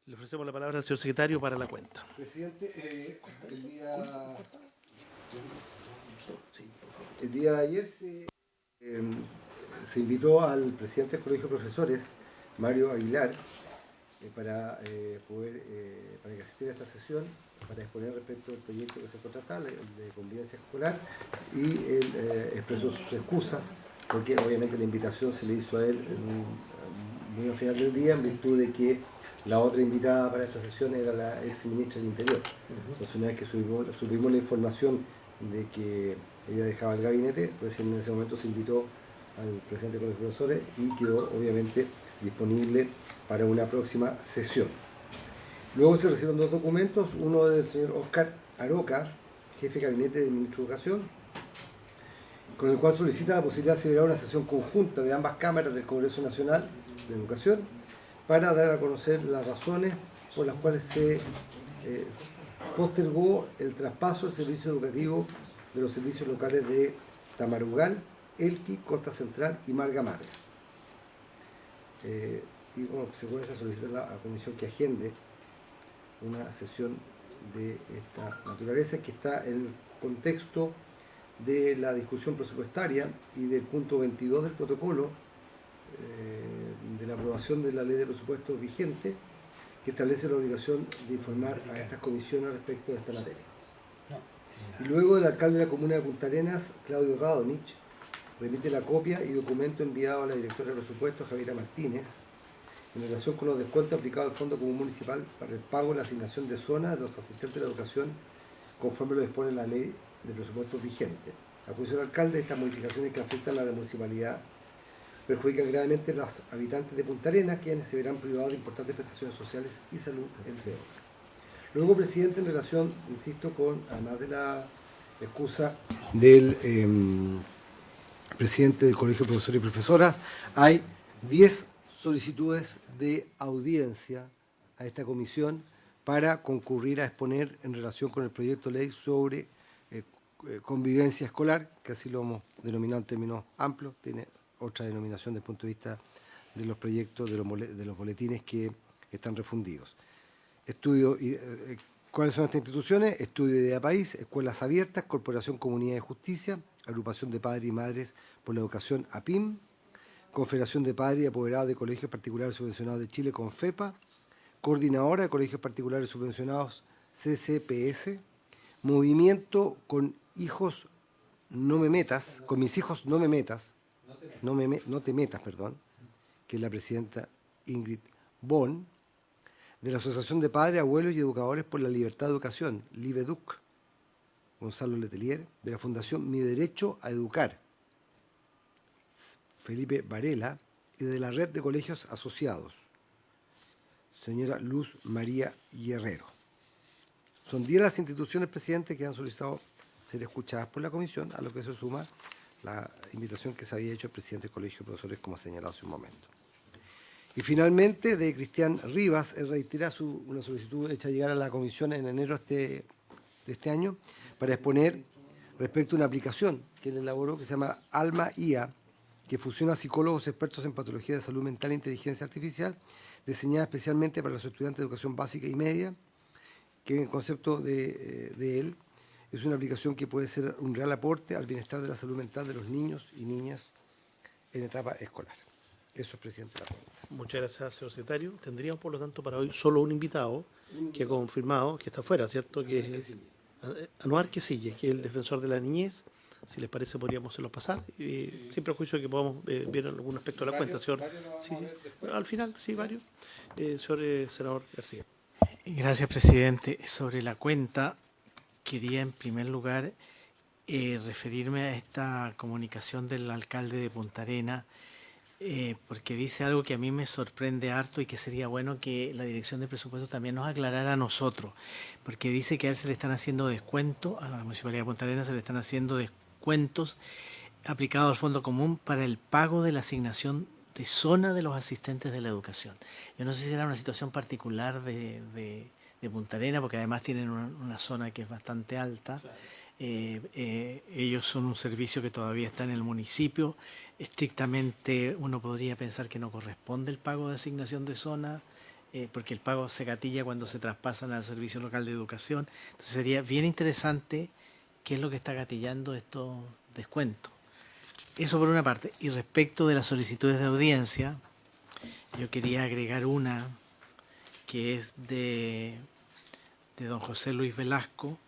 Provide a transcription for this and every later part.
Le ofrecemos la palabra al señor secretario para la cuenta. Presidente, el día de ayer se invitó al presidente del Colegio de Profesores, Mario Aguilar, para que asistiera a esta sesión, para exponer respecto al proyecto que se contrata, el de convivencia escolar, y él expresó sus excusas, porque obviamente la invitación se le hizo a él muy al final del día, en virtud de que la otra invitada para esta sesión era la ex ministra del Interior. Entonces, una vez que supimos la información de que ella dejaba el gabinete, recién en ese momento se invitó al presidente de los profesores y quedó obviamente disponible para una próxima sesión. Luego se recibieron dos documentos, uno del señor Oscar Aroca, jefe de gabinete del ministro de Educación, con el cual solicita la posibilidad de celebrar una sesión conjunta de ambas cámaras del Congreso Nacional de Educación para dar a conocer las razones por las cuales se postergó el traspaso del servicio educativo de los servicios locales de Tamarugal, Elqui, Costa Central y Marga Marga. Y bueno, según esa solicita la comisión que agende una sesión de esta naturaleza que está en el contexto de la discusión presupuestaria y del punto 22 del protocolo de la aprobación de la ley de presupuestos vigente, que establece la obligación de informar a estas comisiones respecto de esta materia. Y luego el alcalde de la comuna de Punta Arenas, Claudio Radonich, remite la copia y documento enviado a la directora de presupuestos, Javiera Martínez, en relación con los descuentos aplicados al Fondo Común Municipal para el pago de la asignación de zona de los asistentes de la educación, conforme lo dispone la ley de presupuestos vigente. A juicio del alcalde, estas modificaciones que afectan a la municipalidad perjudican gravemente a los habitantes de Punta Arenas, quienes se verán privados de importantes prestaciones sociales y salud, entre otras. Luego, presidente, en relación, insisto, con, además de la excusa del presidente del Colegio de Profesores y Profesoras, hay 10 solicitudes de audiencia a esta comisión para concurrir a exponer en relación con el proyecto de ley sobre convivencia escolar, que así lo hemos denominado en términos amplios, tiene otra denominación desde el punto de vista de los proyectos, de los boletines que están refundidos. ¿Cuáles son estas instituciones? Estudio Idea País, Escuelas Abiertas, Corporación Comunidad de Justicia, Agrupación de Padres y Madres por la Educación, APIM, Confederación de Padres y Apoderados de Colegios Particulares Subvencionados de Chile, CONFEPA, Coordinadora de Colegios Particulares Subvencionados, CCPS, Movimiento con Hijos No Me Metas, con Mis Hijos No Me Metas, no te metas, perdón, que es la presidenta Ingrid Bon, de la Asociación de Padres, Abuelos y Educadores por la Libertad de Educación, LIBEDUC, Gonzalo Letelier, de la Fundación Mi Derecho a Educar, Felipe Varela, y de la Red de Colegios Asociados, señora Luz María Guerrero. Son 10 las instituciones, presidente, que han solicitado ser escuchadas por la comisión, a lo que se suma la invitación que se había hecho al presidente del Colegio de Profesores, como señalado hace un momento. Y finalmente, de Cristian Rivas, él reitera una solicitud hecha llegar a la comisión en enero de este año para exponer respecto a una aplicación que él elaboró que se llama Alma IA, que fusiona psicólogos expertos en patología de salud mental e inteligencia artificial, diseñada especialmente para los estudiantes de educación básica y media, que en el concepto de él es una aplicación que puede ser un real aporte al bienestar de la salud mental de los niños y niñas en etapa escolar. Eso es, presidente, la pregunta. Muchas gracias, señor secretario. Tendríamos, por lo tanto, para hoy solo un invitado que ha confirmado que está fuera, ¿cierto? Que es Anuar Quesille, que es el defensor de la niñez. Si les parece, podríamos hacerlo pasar, sin prejuicio de que podamos ver algún aspecto de la cuenta, señor. Sí, sí. Al final, sí, varios. Señor senador García. Gracias, presidente. Sobre la cuenta, quería en primer lugar referirme a esta comunicación del alcalde de Punta Arenas, porque dice algo que a mí me sorprende harto y que sería bueno que la Dirección de Presupuestos también nos aclarara a nosotros, porque dice que a él se le están haciendo descuentos, a la Municipalidad de Punta Arenas se le están haciendo descuentos aplicados al Fondo Común para el pago de la asignación de zona de los asistentes de la educación. Yo no sé si era una situación particular de Punta Arenas, porque además tienen una zona que es bastante alta. Ellos son un servicio que todavía está en el municipio. Estrictamente uno podría pensar que no corresponde el pago de asignación de zona porque el pago se gatilla cuando se traspasan al Servicio Local de Educación. Entonces sería bien interesante qué es lo que está gatillando estos descuentos. Eso por una parte. Y respecto de las solicitudes de audiencia, yo quería agregar una que es de don José Luis Velasco,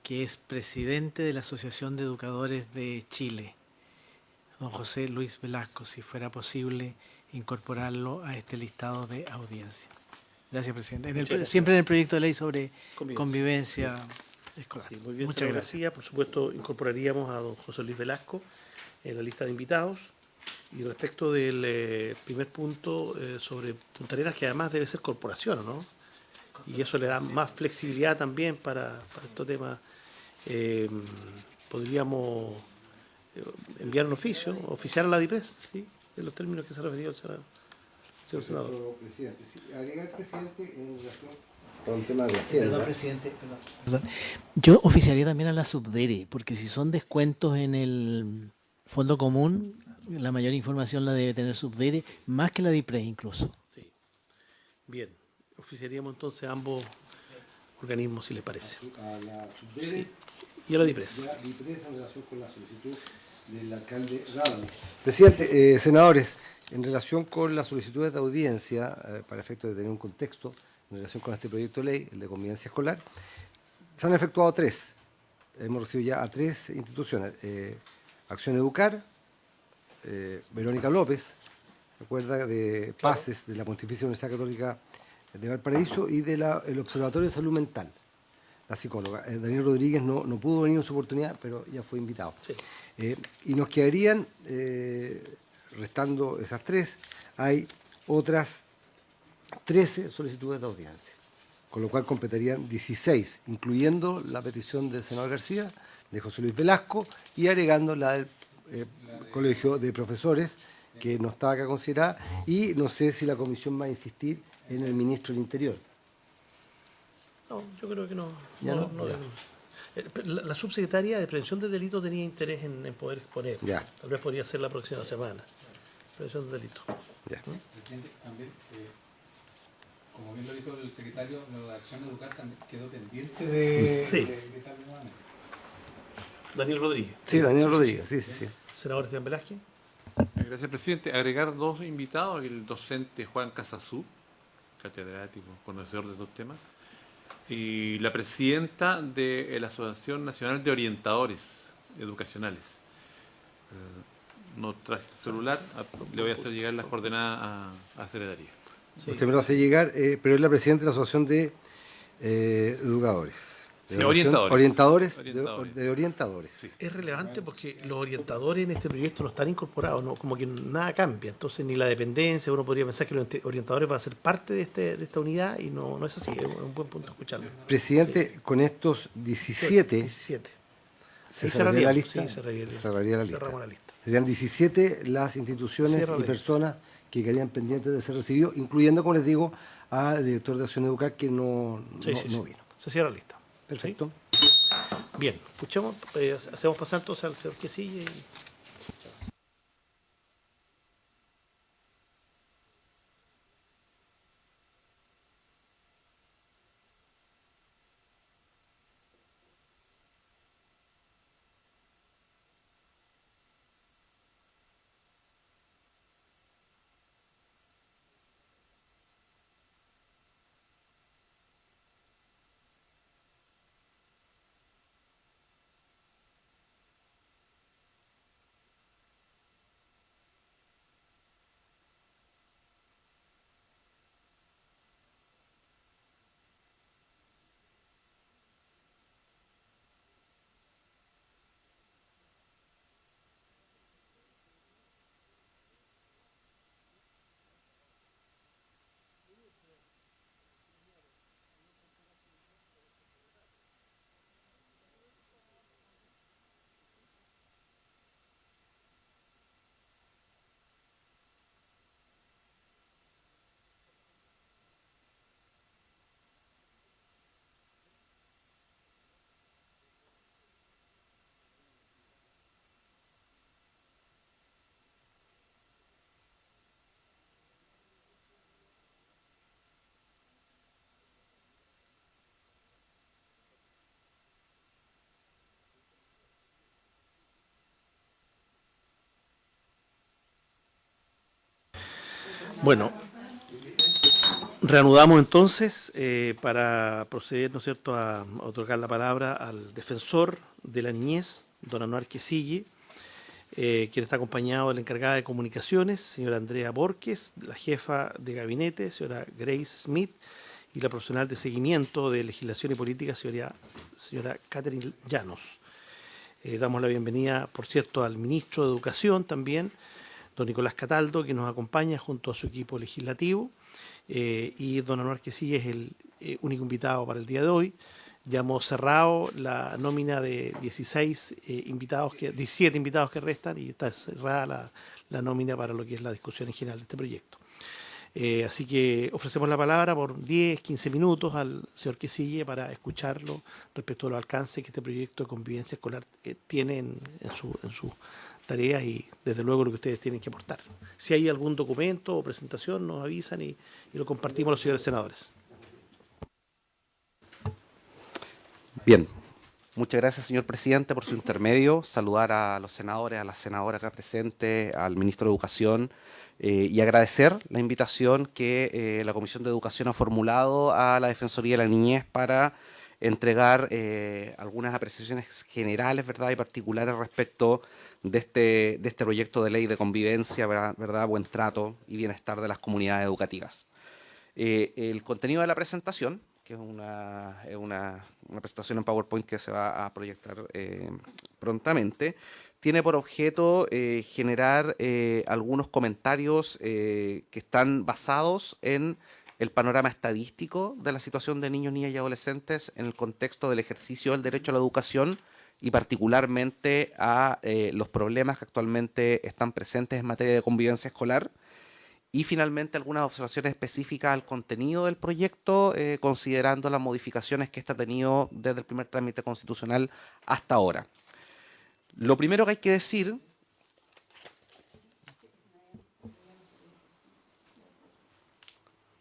que es presidente de la Asociación de Educadores de Chile. Don José Luis Velasco, si fuera posible incorporarlo a este listado de audiencia. Gracias, presidente. Gracias. Siempre en el proyecto de ley sobre Convivencia. convivencia escolar. Sí, muy bien, Muchas señor gracias. García. Por supuesto, incorporaríamos a don José Luis Velasco en la lista de invitados. Y respecto del primer punto sobre Punta Arenas, que además debe ser corporación, ¿no? Y eso le da más flexibilidad también para estos temas. Podríamos enviar un oficio, oficiar a la DIPRES, ¿sí? En los términos que se ha referido el señor senador. Perfecto, presidente. Sí, agregar, presidente, en relación con un tema de Perdón, agenda. presidente. Perdón. Yo oficiaría también a la Subdere, porque si son descuentos en el fondo común, la mayor información la debe tener Subdere, más que la DIPRES incluso. Sí. Bien, oficiaríamos entonces a ambos organismos, si les parece. A la Subdere Sí. Y a la DIPRES. de la DIPRES en relación con la solicitud del alcalde Radal. Presidente, senadores, en relación con las solicitudes de audiencia, para efecto de tener un contexto, en relación con este proyecto de ley, el de convivencia escolar, se han efectuado 3. Hemos recibido ya a 3 instituciones. Acción Educar, Verónica López, recuerda, de PACES, de la Pontificia Universidad Católica de Valparaíso, y del Observatorio de Salud Mental, la psicóloga. Daniel Rodríguez no pudo venir en su oportunidad, pero ya fue invitado. Sí. Y nos quedarían, restando esas 3, hay otras 13 solicitudes de audiencia, con lo cual completarían 16, incluyendo la petición del senador García, de José Luis Velasco, y agregando la del Colegio de Profesores, que no estaba acá considerada, y no sé si la comisión va a insistir en el ministro del Interior. No, yo creo que no. ¿Ya no? Ya. La subsecretaria de Prevención del Delito tenía interés en poder exponer. Ya. Tal vez podría ser la próxima semana. Prevención del Delito. Ya. Presidente, también, como bien lo dijo el secretario, lo de Acción Educar también quedó pendiente de Sí. de tal nuevamente. Daniel Rodríguez. Sí, Daniel Rodríguez, sí. Senador Esteban Velázquez. Gracias, presidente. Agregar 2 invitados, el docente Juan Casazú, catedrático, conocedor de estos temas, y la presidenta de la Asociación Nacional de Orientadores Educacionales. No traje el celular, le voy a hacer llegar las coordenadas a Secretaría. Sí. Usted me lo hace llegar, pero es la presidenta de la Asociación de Educadores. Sí, orientadores. Orientadores. De orientadores. Sí. Es relevante porque los orientadores en este proyecto no están incorporados, ¿no? Como que nada cambia. Entonces, ni la dependencia, uno podría pensar que los orientadores van a ser parte de esta unidad y no es así. Es un buen punto escucharlo. Presidente, con estos 17 17. se Ahí cerraría la lista. Sí, cerraría la lista. cerramos la lista. Serían 17 las instituciones Cierra la y lista. personas que quedarían pendientes de ser recibidos, incluyendo, como les digo, al director de Acción Educar, que no vino. Se cierra la lista. Perfecto. Bien, escuchamos, hacemos pasar entonces al señor Quesilla y Bueno, reanudamos entonces para proceder, ¿no es cierto?, a otorgar la palabra al defensor de la niñez, don Anuar Quisille, quien está acompañado de la encargada de comunicaciones, señora Andrea Borges, la jefa de gabinete, señora Grace Smith, y la profesional de seguimiento de legislación y política, señora Catherine Llanos. Damos la bienvenida, por cierto, al ministro de Educación también, don Nicolás Cataldo, que nos acompaña junto a su equipo legislativo, y don Anuar Quisille es el único invitado para el día de hoy. Ya hemos cerrado la nómina de 17 invitados que restan, y está cerrada la nómina para lo que es la discusión en general de este proyecto. Así que ofrecemos la palabra por 10, 15 minutos al señor Quisille para escucharlo respecto a los alcances que este proyecto de convivencia escolar tiene en sus tareas y desde luego lo que ustedes tienen que aportar. Si hay algún documento o presentación, nos avisan y lo compartimos a los señores senadores. Bien, muchas gracias, señor presidente, por su intermedio. Saludar a los senadores, a las senadoras acá presentes, al ministro de Educación y agradecer la invitación que la Comisión de Educación ha formulado a la Defensoría de la Niñez para entregar algunas apreciaciones generales, ¿verdad?, y particulares respecto de este proyecto de ley de convivencia, ¿verdad?, buen trato y bienestar de las comunidades educativas. El contenido de la presentación, que es una presentación en PowerPoint que se va a proyectar prontamente, tiene por objeto generar algunos comentarios que están basados en el panorama estadístico de la situación de niños, niñas y adolescentes en el contexto del ejercicio del derecho a la educación y particularmente a los problemas que actualmente están presentes en materia de convivencia escolar. Y finalmente algunas observaciones específicas al contenido del proyecto, considerando las modificaciones que éste ha tenido desde el primer trámite constitucional hasta ahora. Lo primero que hay que decir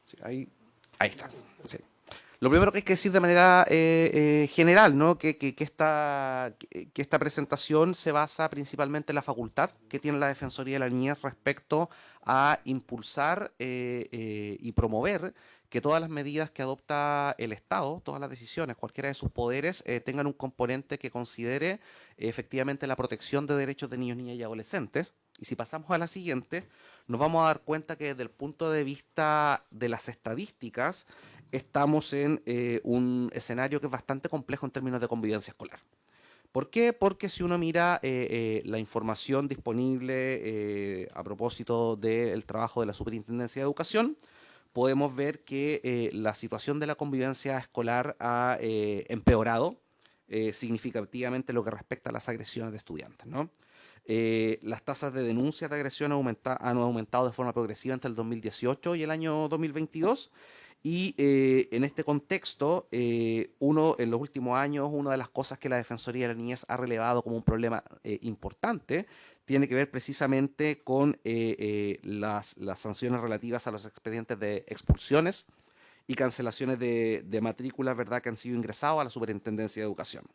sí, ahí está. Sí. Lo primero que hay que decir de manera general, ¿no?, que esta presentación se basa principalmente en la facultad que tiene la Defensoría de la Niñez respecto a impulsar y promover que todas las medidas que adopta el Estado, todas las decisiones, cualquiera de sus poderes, tengan un componente que considere efectivamente la protección de derechos de niños, niñas y adolescentes. Y si pasamos a la siguiente, nos vamos a dar cuenta que desde el punto de vista de las estadísticas, estamos en un escenario que es bastante complejo en términos de convivencia escolar. ¿Por qué? Porque si uno mira la información disponible a propósito del trabajo de la Superintendencia de Educación, podemos ver que la situación de la convivencia escolar ha empeorado significativamente lo que respecta a las agresiones de estudiantes, ¿no? Las tasas de denuncias de agresión han aumentado de forma progresiva entre el 2018 y el año 2022. Y en este contexto, en los últimos años, una de las cosas que la Defensoría de la Niñez ha relevado como un problema importante tiene que ver precisamente con las sanciones relativas a los expedientes de expulsiones y cancelaciones de matrículas, ¿verdad?, que han sido ingresados a la Superintendencia de Educación.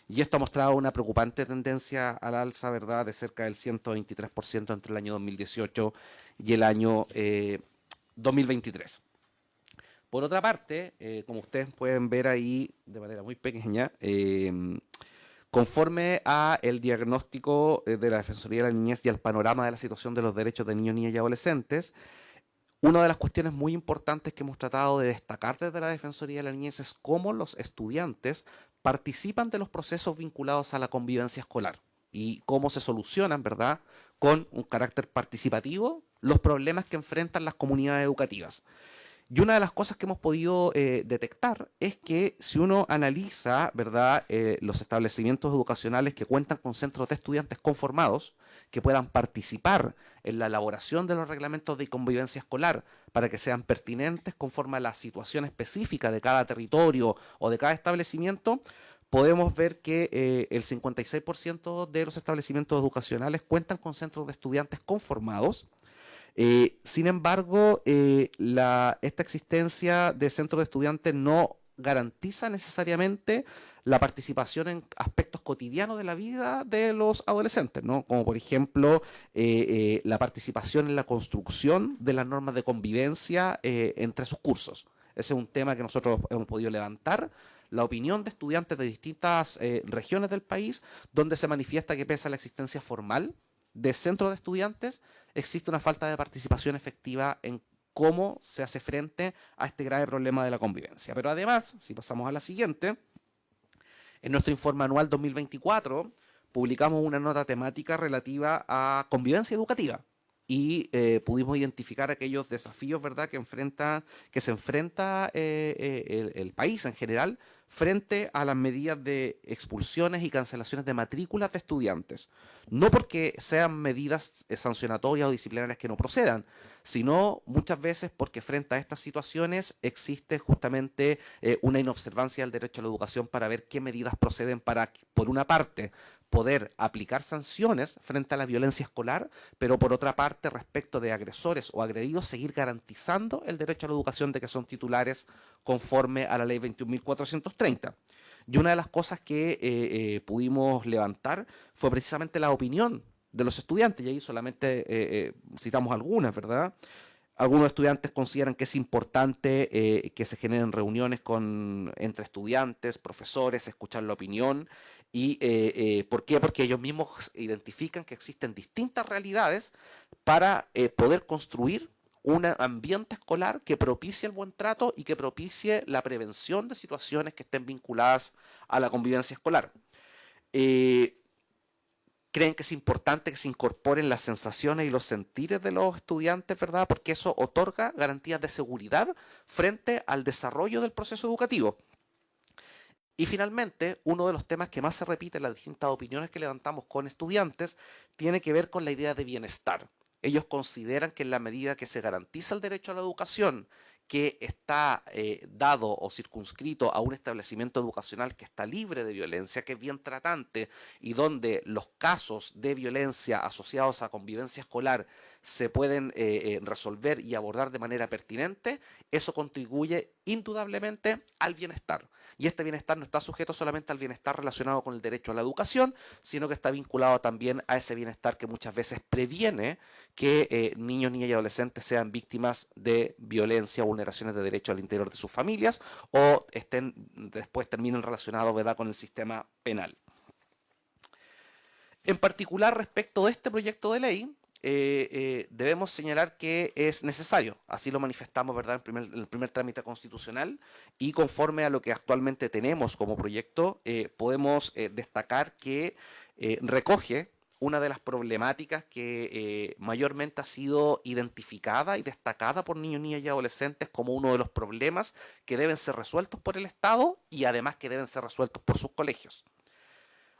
Y esto ha mostrado una preocupante tendencia al alza, ¿verdad?, de cerca del 123% entre el año 2018 y el año 2023. Por otra parte, como ustedes pueden ver ahí de manera muy pequeña, conforme a el diagnóstico de la Defensoría de la Niñez y al panorama de la situación de los derechos de niños, niñas y adolescentes, una de las cuestiones muy importantes que hemos tratado de destacar desde la Defensoría de la Niñez es cómo los estudiantes participan de los procesos vinculados a la convivencia escolar y cómo se solucionan, ¿verdad?, con un carácter participativo los problemas que enfrentan las comunidades educativas. Y una de las cosas que hemos podido detectar es que si uno analiza, ¿verdad?, los establecimientos educacionales que cuentan con centros de estudiantes conformados, que puedan participar en la elaboración de los reglamentos de convivencia escolar para que sean pertinentes conforme a la situación específica de cada territorio o de cada establecimiento, podemos ver que el 56% de los establecimientos educacionales cuentan con centros de estudiantes conformados. Sin embargo, esta existencia de centros de estudiantes no garantiza necesariamente la participación en aspectos cotidianos de la vida de los adolescentes, ¿no? Como por ejemplo la participación en la construcción de las normas de convivencia entre sus cursos. Ese es un tema que nosotros hemos podido levantar, la opinión de estudiantes de distintas regiones del país, donde se manifiesta que pese a la existencia formal de centros de estudiantes, existe una falta de participación efectiva en cómo se hace frente a este grave problema de la convivencia. Pero además, si pasamos a la siguiente, en nuestro informe anual 2024 publicamos una nota temática relativa a convivencia educativa y pudimos identificar aquellos desafíos, ¿verdad?, que se enfrenta el país en general frente a las medidas de expulsiones y cancelaciones de matrículas de estudiantes. No porque sean medidas sancionatorias o disciplinarias que no procedan, sino muchas veces porque frente a estas situaciones existe justamente una inobservancia del derecho a la educación para ver qué medidas proceden para, por una parte, poder aplicar sanciones frente a la violencia escolar, pero por otra parte, respecto de agresores o agredidos, seguir garantizando el derecho a la educación de que son titulares conforme a la ley 21.430. Y una de las cosas que pudimos levantar fue precisamente la opinión de los estudiantes, y ahí solamente citamos algunas, ¿verdad? Algunos estudiantes consideran que es importante que se generen reuniones entre estudiantes, profesores, escuchar la opinión. ¿Y por qué? Porque ellos mismos identifican que existen distintas realidades para poder construir un ambiente escolar que propicie el buen trato y que propicie la prevención de situaciones que estén vinculadas a la convivencia escolar. Creen que es importante que se incorporen las sensaciones y los sentires de los estudiantes, ¿verdad? Porque eso otorga garantías de seguridad frente al desarrollo del proceso educativo. Y finalmente, uno de los temas que más se repite en las distintas opiniones que levantamos con estudiantes tiene que ver con la idea de bienestar. Ellos consideran que en la medida que se garantiza el derecho a la educación, que está dado o circunscrito a un establecimiento educacional que está libre de violencia, que es bien tratante y donde los casos de violencia asociados a convivencia escolar se pueden resolver y abordar de manera pertinente, eso contribuye indudablemente al bienestar. Y este bienestar no está sujeto solamente al bienestar relacionado con el derecho a la educación, sino que está vinculado también a ese bienestar que muchas veces previene que niños, niñas y adolescentes sean víctimas de violencia o vulneraciones de derechos al interior de sus familias o después terminen relacionados, ¿verdad?, con el sistema penal. En particular, respecto de este proyecto de ley, debemos señalar que es necesario, así lo manifestamos, ¿verdad?, en el primer trámite constitucional, y conforme a lo que actualmente tenemos como proyecto, podemos destacar que recoge una de las problemáticas que mayormente ha sido identificada y destacada por niños, niñas y adolescentes como uno de los problemas que deben ser resueltos por el Estado y además que deben ser resueltos por sus colegios.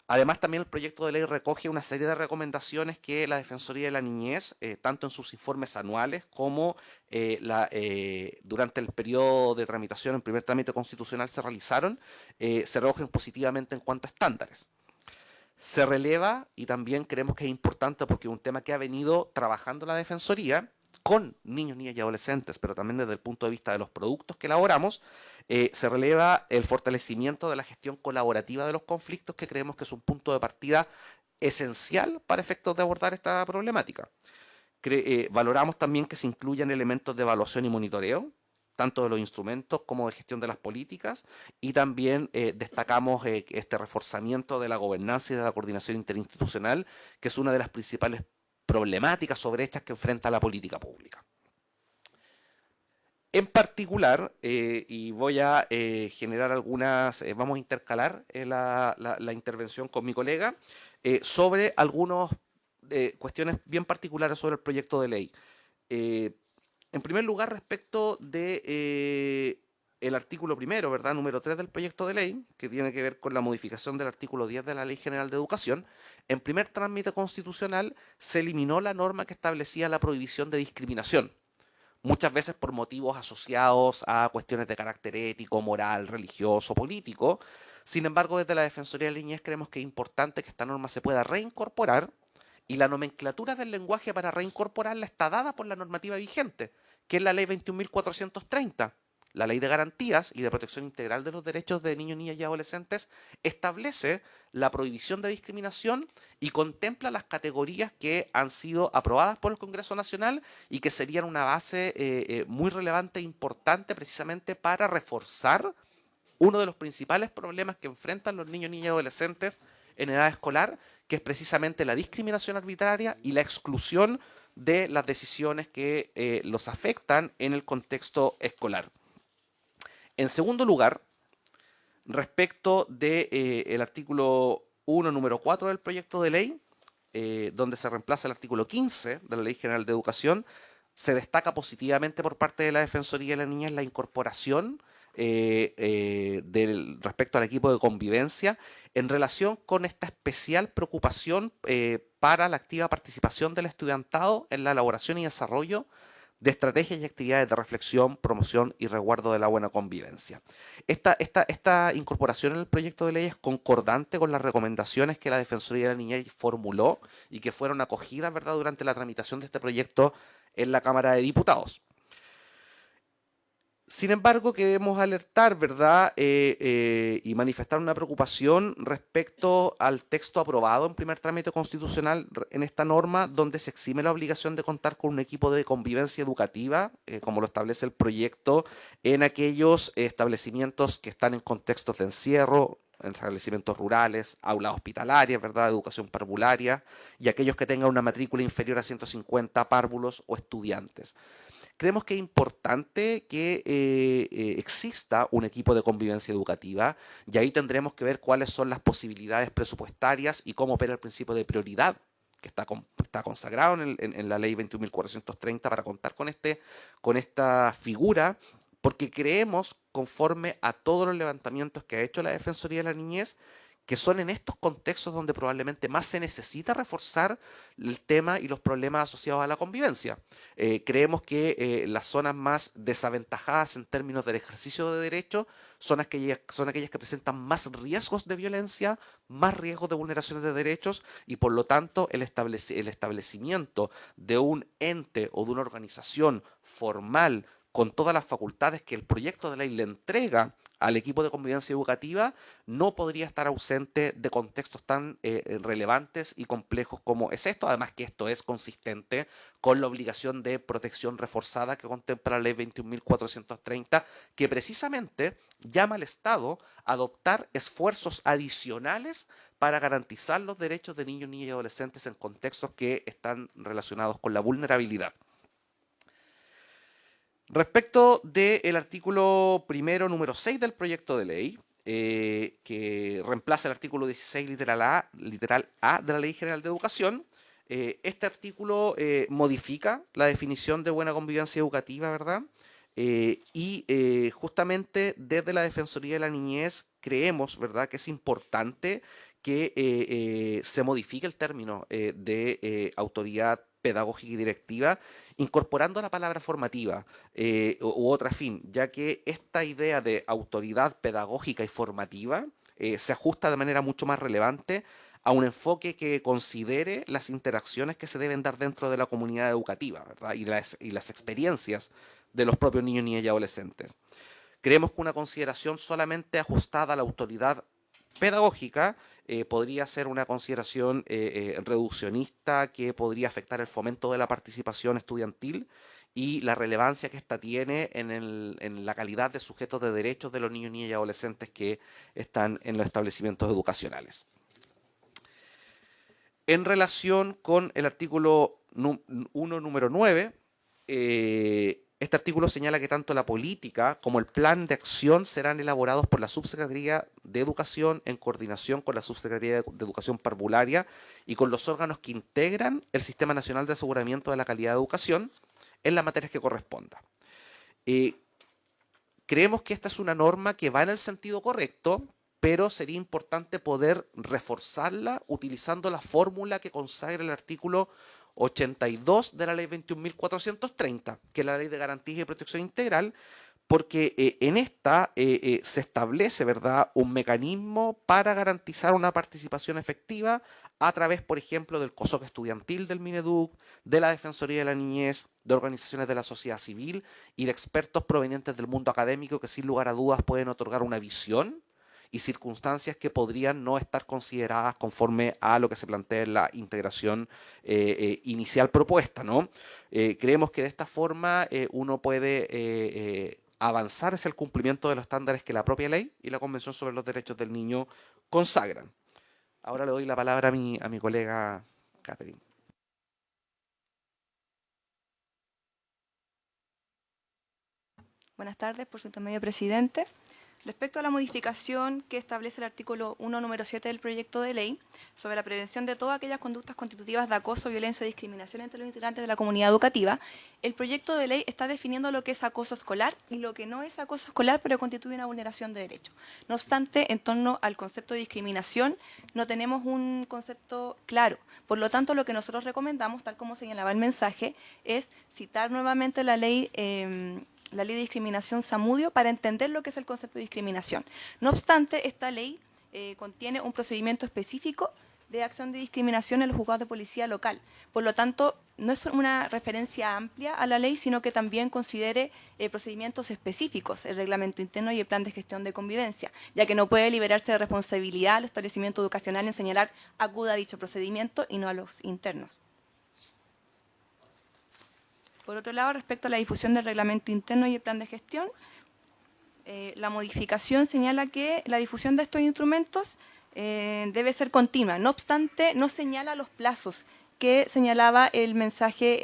Además, también el proyecto de ley recoge una serie de recomendaciones que la Defensoría de la Niñez, tanto en sus informes anuales como durante el periodo de tramitación, en primer trámite constitucional, se realizaron, se recogen positivamente en cuanto a estándares. Se releva, y también creemos que es importante porque es un tema que ha venido trabajando la Defensoría con niños, niñas y adolescentes, pero también desde el punto de vista de los productos que elaboramos, se releva el fortalecimiento de la gestión colaborativa de los conflictos, que creemos que es un punto de partida esencial para efectos de abordar esta problemática. Valoramos también que se incluyan elementos de evaluación y monitoreo, tanto de los instrumentos como de gestión de las políticas, y también destacamos este reforzamiento de la gobernanza y de la coordinación interinstitucional, que es una de las principales problemáticas o brechas que enfrenta la política pública. En particular, y voy a generar vamos a intercalar la intervención con mi colega sobre algunas cuestiones bien particulares sobre el proyecto de ley. En primer lugar, respecto de el artículo primero, ¿verdad?, número 3 del proyecto de ley, que tiene que ver con la modificación del artículo 10 de la Ley General de Educación, en primer trámite constitucional se eliminó la norma que establecía la prohibición de discriminación, muchas veces por motivos asociados a cuestiones de carácter ético, moral, religioso, político. Sin embargo, desde la Defensoría de la Niñez creemos que es importante que esta norma se pueda reincorporar, y la nomenclatura del lenguaje para reincorporarla está dada por la normativa vigente, que es la Ley 21.430. la Ley de Garantías y de Protección Integral de los Derechos de Niños, Niñas y Adolescentes establece la prohibición de discriminación y contempla las categorías que han sido aprobadas por el Congreso Nacional y que serían una base muy relevante e importante precisamente para reforzar uno de los principales problemas que enfrentan los niños, niñas y adolescentes en edad escolar, que es precisamente la discriminación arbitraria y la exclusión de las decisiones que los afectan en el contexto escolar. En segundo lugar, respecto del artículo 1, número 4 del proyecto de ley, donde se reemplaza el artículo 15 de la Ley General de Educación, se destaca positivamente por parte de la Defensoría de la Niñez la incorporación respecto al equipo de convivencia en relación con esta especial preocupación para la activa participación del estudiantado en la elaboración y desarrollo de estrategias y actividades de reflexión, promoción y resguardo de la buena convivencia. Esta incorporación en el proyecto de ley es concordante con las recomendaciones que la Defensoría de la Niñez formuló y que fueron acogidas, ¿verdad?, durante la tramitación de este proyecto en la Cámara de Diputados. Sin embargo, queremos alertar, ¿verdad?, y manifestar una preocupación respecto al texto aprobado en primer trámite constitucional en esta norma, donde se exime la obligación de contar con un equipo de convivencia educativa, como lo establece el proyecto, en aquellos establecimientos que están en contextos de encierro, en establecimientos rurales, aulas hospitalarias, ¿verdad?, educación parvularia, y aquellos que tengan una matrícula inferior a 150 párvulos o estudiantes. Creemos que es importante que exista un equipo de convivencia educativa y ahí tendremos que ver cuáles son las posibilidades presupuestarias y cómo opera el principio de prioridad que está consagrado en la ley 21.430 para contar con esta figura, porque creemos, conforme a todos los levantamientos que ha hecho la Defensoría de la Niñez, que son en estos contextos donde probablemente más se necesita reforzar el tema y los problemas asociados a la convivencia. Creemos que las zonas más desaventajadas en términos del ejercicio de derechos son aquellas que presentan más riesgos de violencia, más riesgos de vulneraciones de derechos y por lo tanto el establecimiento de un ente o de una organización formal con todas las facultades que el proyecto de ley le entrega al equipo de convivencia educativa, no podría estar ausente de contextos tan relevantes y complejos como es esto, además que esto es consistente con la obligación de protección reforzada que contempla la ley 21.430, que precisamente llama al Estado a adoptar esfuerzos adicionales para garantizar los derechos de niños, niñas y adolescentes en contextos que están relacionados con la vulnerabilidad. Respecto del artículo primero, número 6 del proyecto de ley, que reemplaza el artículo 16, literal A de la Ley General de Educación, este artículo modifica la definición de buena convivencia educativa, ¿verdad? Y justamente desde la Defensoría de la Niñez creemos, ¿verdad?, que es importante que se modifique el término de autoridad pedagógica y directiva, incorporando la palabra formativa u otra fin, ya que esta idea de autoridad pedagógica y formativa se ajusta de manera mucho más relevante a un enfoque que considere las interacciones que se deben dar dentro de la comunidad educativa, ¿verdad?, y las experiencias de los propios niños, niñas y adolescentes. Creemos que una consideración solamente ajustada a la autoridad pedagógica podría ser una consideración reduccionista que podría afectar el fomento de la participación estudiantil y la relevancia que ésta tiene en la calidad de sujetos de derechos de los niños, niñas y adolescentes que están en los establecimientos educacionales. En relación con el artículo 1, número 9, este artículo señala que tanto la política como el plan de acción serán elaborados por la Subsecretaría de Educación en coordinación con la Subsecretaría de Educación Parvularia y con los órganos que integran el Sistema Nacional de Aseguramiento de la Calidad de Educación en las materias que corresponda. Creemos que esta es una norma que va en el sentido correcto, pero sería importante poder reforzarla utilizando la fórmula que consagra el artículo 82 de la ley 21.430, que es la ley de garantía y protección integral, porque en esta se establece, ¿verdad?, un mecanismo para garantizar una participación efectiva a través, por ejemplo, del COSOC estudiantil del Mineduc, de la Defensoría de la Niñez, de organizaciones de la sociedad civil y de expertos provenientes del mundo académico que sin lugar a dudas pueden otorgar una visión y circunstancias que podrían no estar consideradas conforme a lo que se plantea en la integración inicial propuesta, ¿no? Creemos que de esta forma uno puede avanzar hacia el cumplimiento de los estándares que la propia ley y la Convención sobre los Derechos del Niño consagran. Ahora le doy la palabra a mi colega Catherine. Buenas tardes, por su intermedio, presidente. Respecto a la modificación que establece el artículo 1, número 7 del proyecto de ley sobre la prevención de todas aquellas conductas constitutivas de acoso, violencia o discriminación entre los integrantes de la comunidad educativa, el proyecto de ley está definiendo lo que es acoso escolar y lo que no es acoso escolar, pero constituye una vulneración de derechos. No obstante, en torno al concepto de discriminación, no tenemos un concepto claro. Por lo tanto, lo que nosotros recomendamos, tal como señalaba el mensaje, es citar nuevamente la ley de discriminación Zamudio para entender lo que es el concepto de discriminación. No obstante, esta ley contiene un procedimiento específico de acción de discriminación en los juzgados de policía local. Por lo tanto, no es una referencia amplia a la ley, sino que también considere procedimientos específicos, el reglamento interno y el plan de gestión de convivencia, ya que no puede liberarse de responsabilidad al establecimiento educacional en señalar acuda a dicho procedimiento y no a los internos. Por otro lado, respecto a la difusión del reglamento interno y el plan de gestión, la modificación señala que la difusión de estos instrumentos debe ser continua. No obstante, no señala los plazos que señalaba el mensaje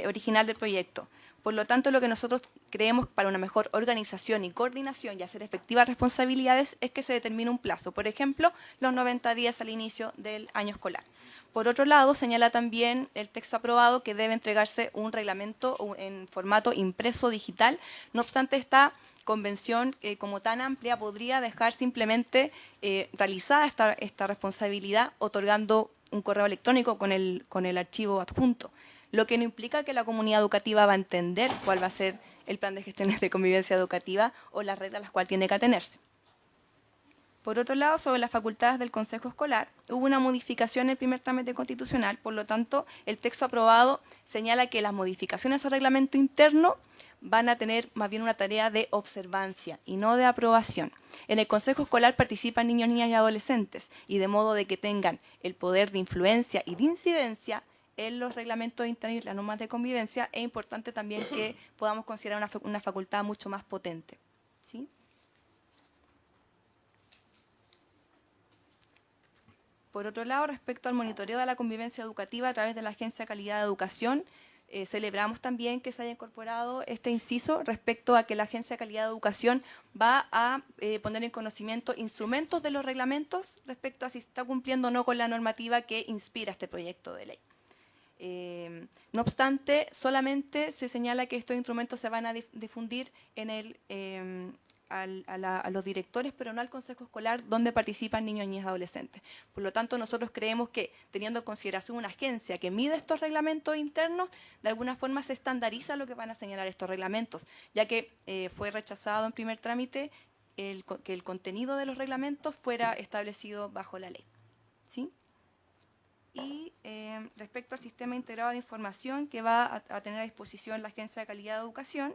original del proyecto. Por lo tanto, lo que nosotros creemos para una mejor organización y coordinación y hacer efectivas responsabilidades es que se determine un plazo. Por ejemplo, los 90 días al inicio del año escolar. Por otro lado, señala también el texto aprobado que debe entregarse un reglamento en formato impreso digital. No obstante, esta convención, como tan amplia, podría dejar simplemente realizada esta responsabilidad otorgando un correo electrónico con el archivo adjunto, lo que no implica que la comunidad educativa va a entender cuál va a ser el plan de gestión de convivencia educativa o las reglas a las cuales tiene que atenerse. Por otro lado, sobre las facultades del Consejo Escolar, hubo una modificación en el primer trámite constitucional, por lo tanto, el texto aprobado señala que las modificaciones al reglamento interno van a tener más bien una tarea de observancia y no de aprobación. En el Consejo Escolar participan niños, niñas y adolescentes, y de modo de que tengan el poder de influencia y de incidencia en los reglamentos internos y las normas de convivencia, es importante también que podamos considerar una facultad mucho más potente. ¿Sí? Por otro lado, respecto al monitoreo de la convivencia educativa a través de la Agencia de Calidad de Educación, celebramos también que se haya incorporado este inciso respecto a que la Agencia de Calidad de Educación va a poner en conocimiento instrumentos de los reglamentos respecto a si está cumpliendo o no con la normativa que inspira este proyecto de ley. No obstante, solamente se señala que estos instrumentos se van a difundir en a los directores, pero no al Consejo Escolar, donde participan niños, niñas y adolescentes. Por lo tanto, nosotros creemos que, teniendo en consideración una agencia que mide estos reglamentos internos, de alguna forma se estandariza lo que van a señalar estos reglamentos, ya que fue rechazado en primer trámite que el contenido de los reglamentos fuera establecido bajo la ley. ¿Sí? Y respecto al sistema integrado de información que va a tener a disposición la Agencia de Calidad de Educación,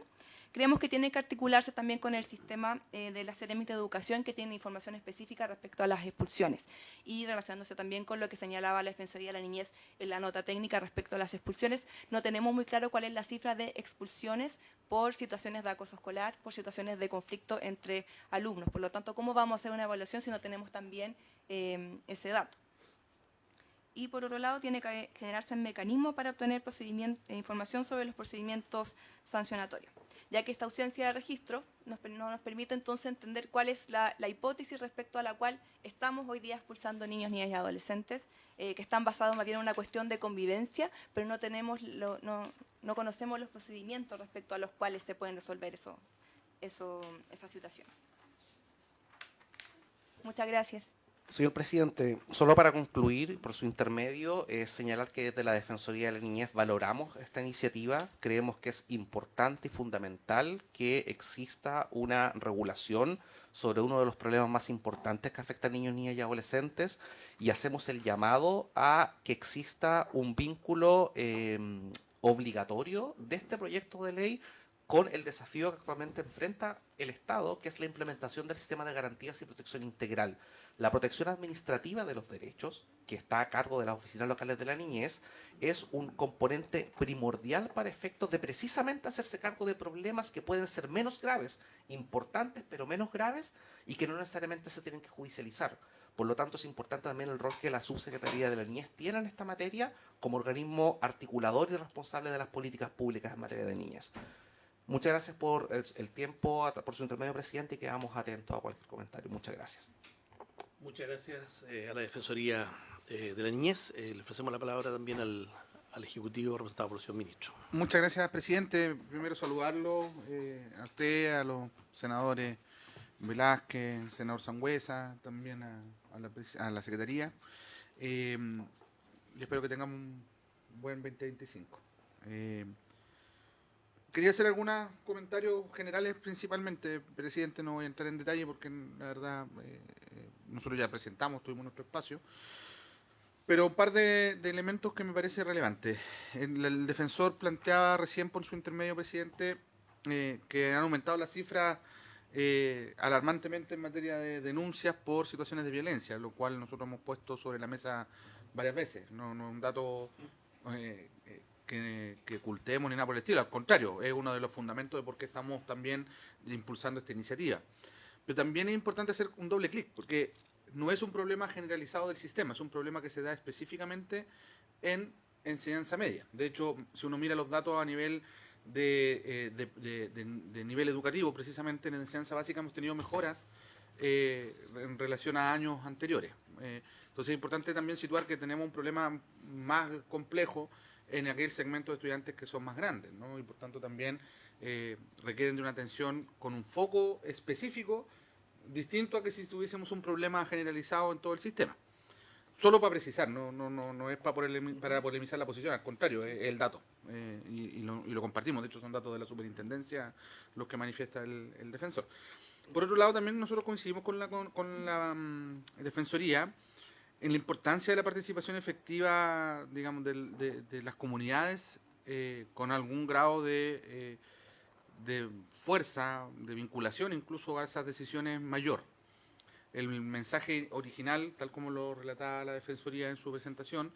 creemos que tiene que articularse también con el sistema de la Seremi de Educación, que tiene información específica respecto a las expulsiones, y relacionándose también con lo que señalaba la Defensoría de la Niñez en la nota técnica respecto a las expulsiones. No tenemos muy claro cuál es la cifra de expulsiones por situaciones de acoso escolar, por situaciones de conflicto entre alumnos. Por lo tanto, ¿cómo vamos a hacer una evaluación si no tenemos también ese dato? Y por otro lado, tiene que generarse un mecanismo para obtener información sobre los procedimientos sancionatorios, ya que esta ausencia de registro no nos permite entonces entender cuál es la hipótesis respecto a la cual estamos hoy día expulsando niños, niñas y adolescentes, que están basados más bien en una cuestión de convivencia, pero no conocemos los procedimientos respecto a los cuales se pueden resolver esa situación. Muchas gracias. Señor presidente, solo para concluir, por su intermedio, señalar que desde la Defensoría de la Niñez valoramos esta iniciativa, creemos que es importante y fundamental que exista una regulación sobre uno de los problemas más importantes que afecta a niños, niñas y adolescentes, y hacemos el llamado a que exista un vínculo obligatorio de este proyecto de ley con el desafío que actualmente enfrenta el Estado, que es la implementación del sistema de garantías y protección integral. La protección administrativa de los derechos, que está a cargo de las oficinas locales de la niñez, es un componente primordial para efectos de precisamente hacerse cargo de problemas que pueden ser menos graves, importantes pero menos graves, y que no necesariamente se tienen que judicializar. Por lo tanto, es importante también el rol que la Subsecretaría de la Niñez tiene en esta materia como organismo articulador y responsable de las políticas públicas en materia de niñez. Muchas gracias por el tiempo, por su intermedio, presidente, y quedamos atentos a cualquier comentario. Muchas gracias. Muchas gracias a la Defensoría de la Niñez. Le ofrecemos la palabra también al Ejecutivo representado por el señor Ministro. Muchas gracias, presidente. Primero saludarlo a usted, a los senadores Velázquez, senador Sangüesa, también a la Secretaría. Y espero que tengamos un buen 2025. Quería hacer algunos comentarios generales principalmente, presidente, no voy a entrar en detalle porque la verdad nosotros ya presentamos, tuvimos nuestro espacio, pero un par de elementos que me parece relevantes. El defensor planteaba recién por su intermedio, presidente, que han aumentado las cifras alarmantemente en materia de denuncias por situaciones de violencia, lo cual nosotros hemos puesto sobre la mesa varias veces. No es un dato que ocultemos ni nada por el estilo, al contrario, es uno de los fundamentos de por qué estamos también impulsando esta iniciativa. Pero también es importante hacer un doble clic, porque no es un problema generalizado del sistema, es un problema que se da específicamente en enseñanza media. De hecho, si uno mira los datos a nivel de nivel educativo, precisamente en enseñanza básica hemos tenido mejoras en relación a años anteriores. Entonces es importante también situar que tenemos un problema más complejo en aquel segmento de estudiantes que son más grandes, ¿no? Y por tanto también requieren de una atención con un foco específico, distinto a que si tuviésemos un problema generalizado en todo el sistema. Solo para precisar, no es para polemizar la posición, al contrario, es el dato, y lo compartimos. De hecho, son datos de la superintendencia los que manifiesta el defensor. Por otro lado, también nosotros coincidimos con la defensoría en la importancia de la participación efectiva, digamos, de las comunidades con algún grado de fuerza, de vinculación incluso a esas decisiones mayor. El mensaje original, tal como lo relataba la Defensoría en su presentación,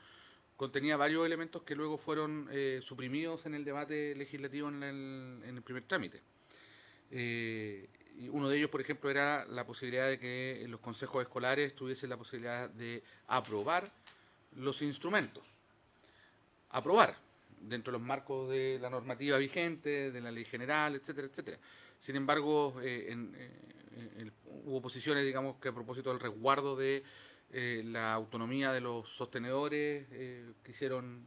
contenía varios elementos que luego fueron suprimidos en el debate legislativo en el primer trámite. Y uno de ellos, por ejemplo, era la posibilidad de que los consejos escolares tuviesen la posibilidad de aprobar los instrumentos. Aprobar, dentro de los marcos de la normativa vigente, de la ley general, etcétera, etcétera. Sin embargo, hubo posiciones, digamos, que a propósito del resguardo de la autonomía de los sostenedores quisieron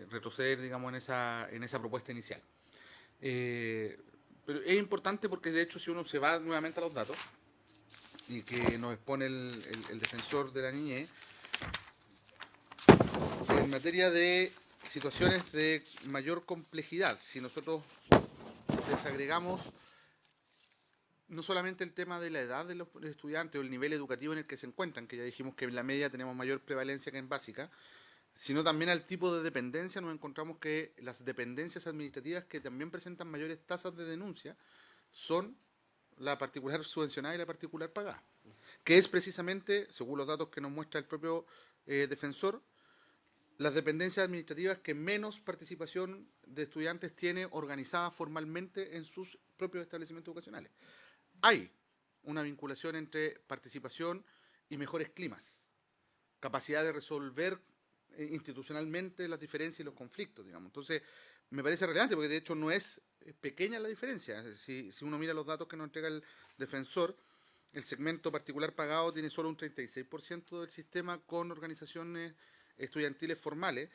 retroceder, digamos, en esa propuesta inicial. Pero es importante porque, de hecho, si uno se va nuevamente a los datos y que nos expone el defensor de la niñez, en materia de situaciones de mayor complejidad, si nosotros desagregamos no solamente el tema de la edad de los estudiantes o el nivel educativo en el que se encuentran, que ya dijimos que en la media tenemos mayor prevalencia que en básica, sino también al tipo de dependencia, nos encontramos que las dependencias administrativas que también presentan mayores tasas de denuncia son la particular subvencionada y la particular pagada, que es precisamente, según los datos que nos muestra el propio defensor, las dependencias administrativas que menos participación de estudiantes tiene organizada formalmente en sus propios establecimientos educacionales. Hay una vinculación entre participación y mejores climas, capacidad de resolver institucionalmente las diferencias y los conflictos, digamos. Entonces, me parece relevante porque de hecho no es pequeña la diferencia. Si uno mira los datos que nos entrega el defensor, el segmento particular pagado tiene solo un 36% del sistema con organizaciones estudiantiles formales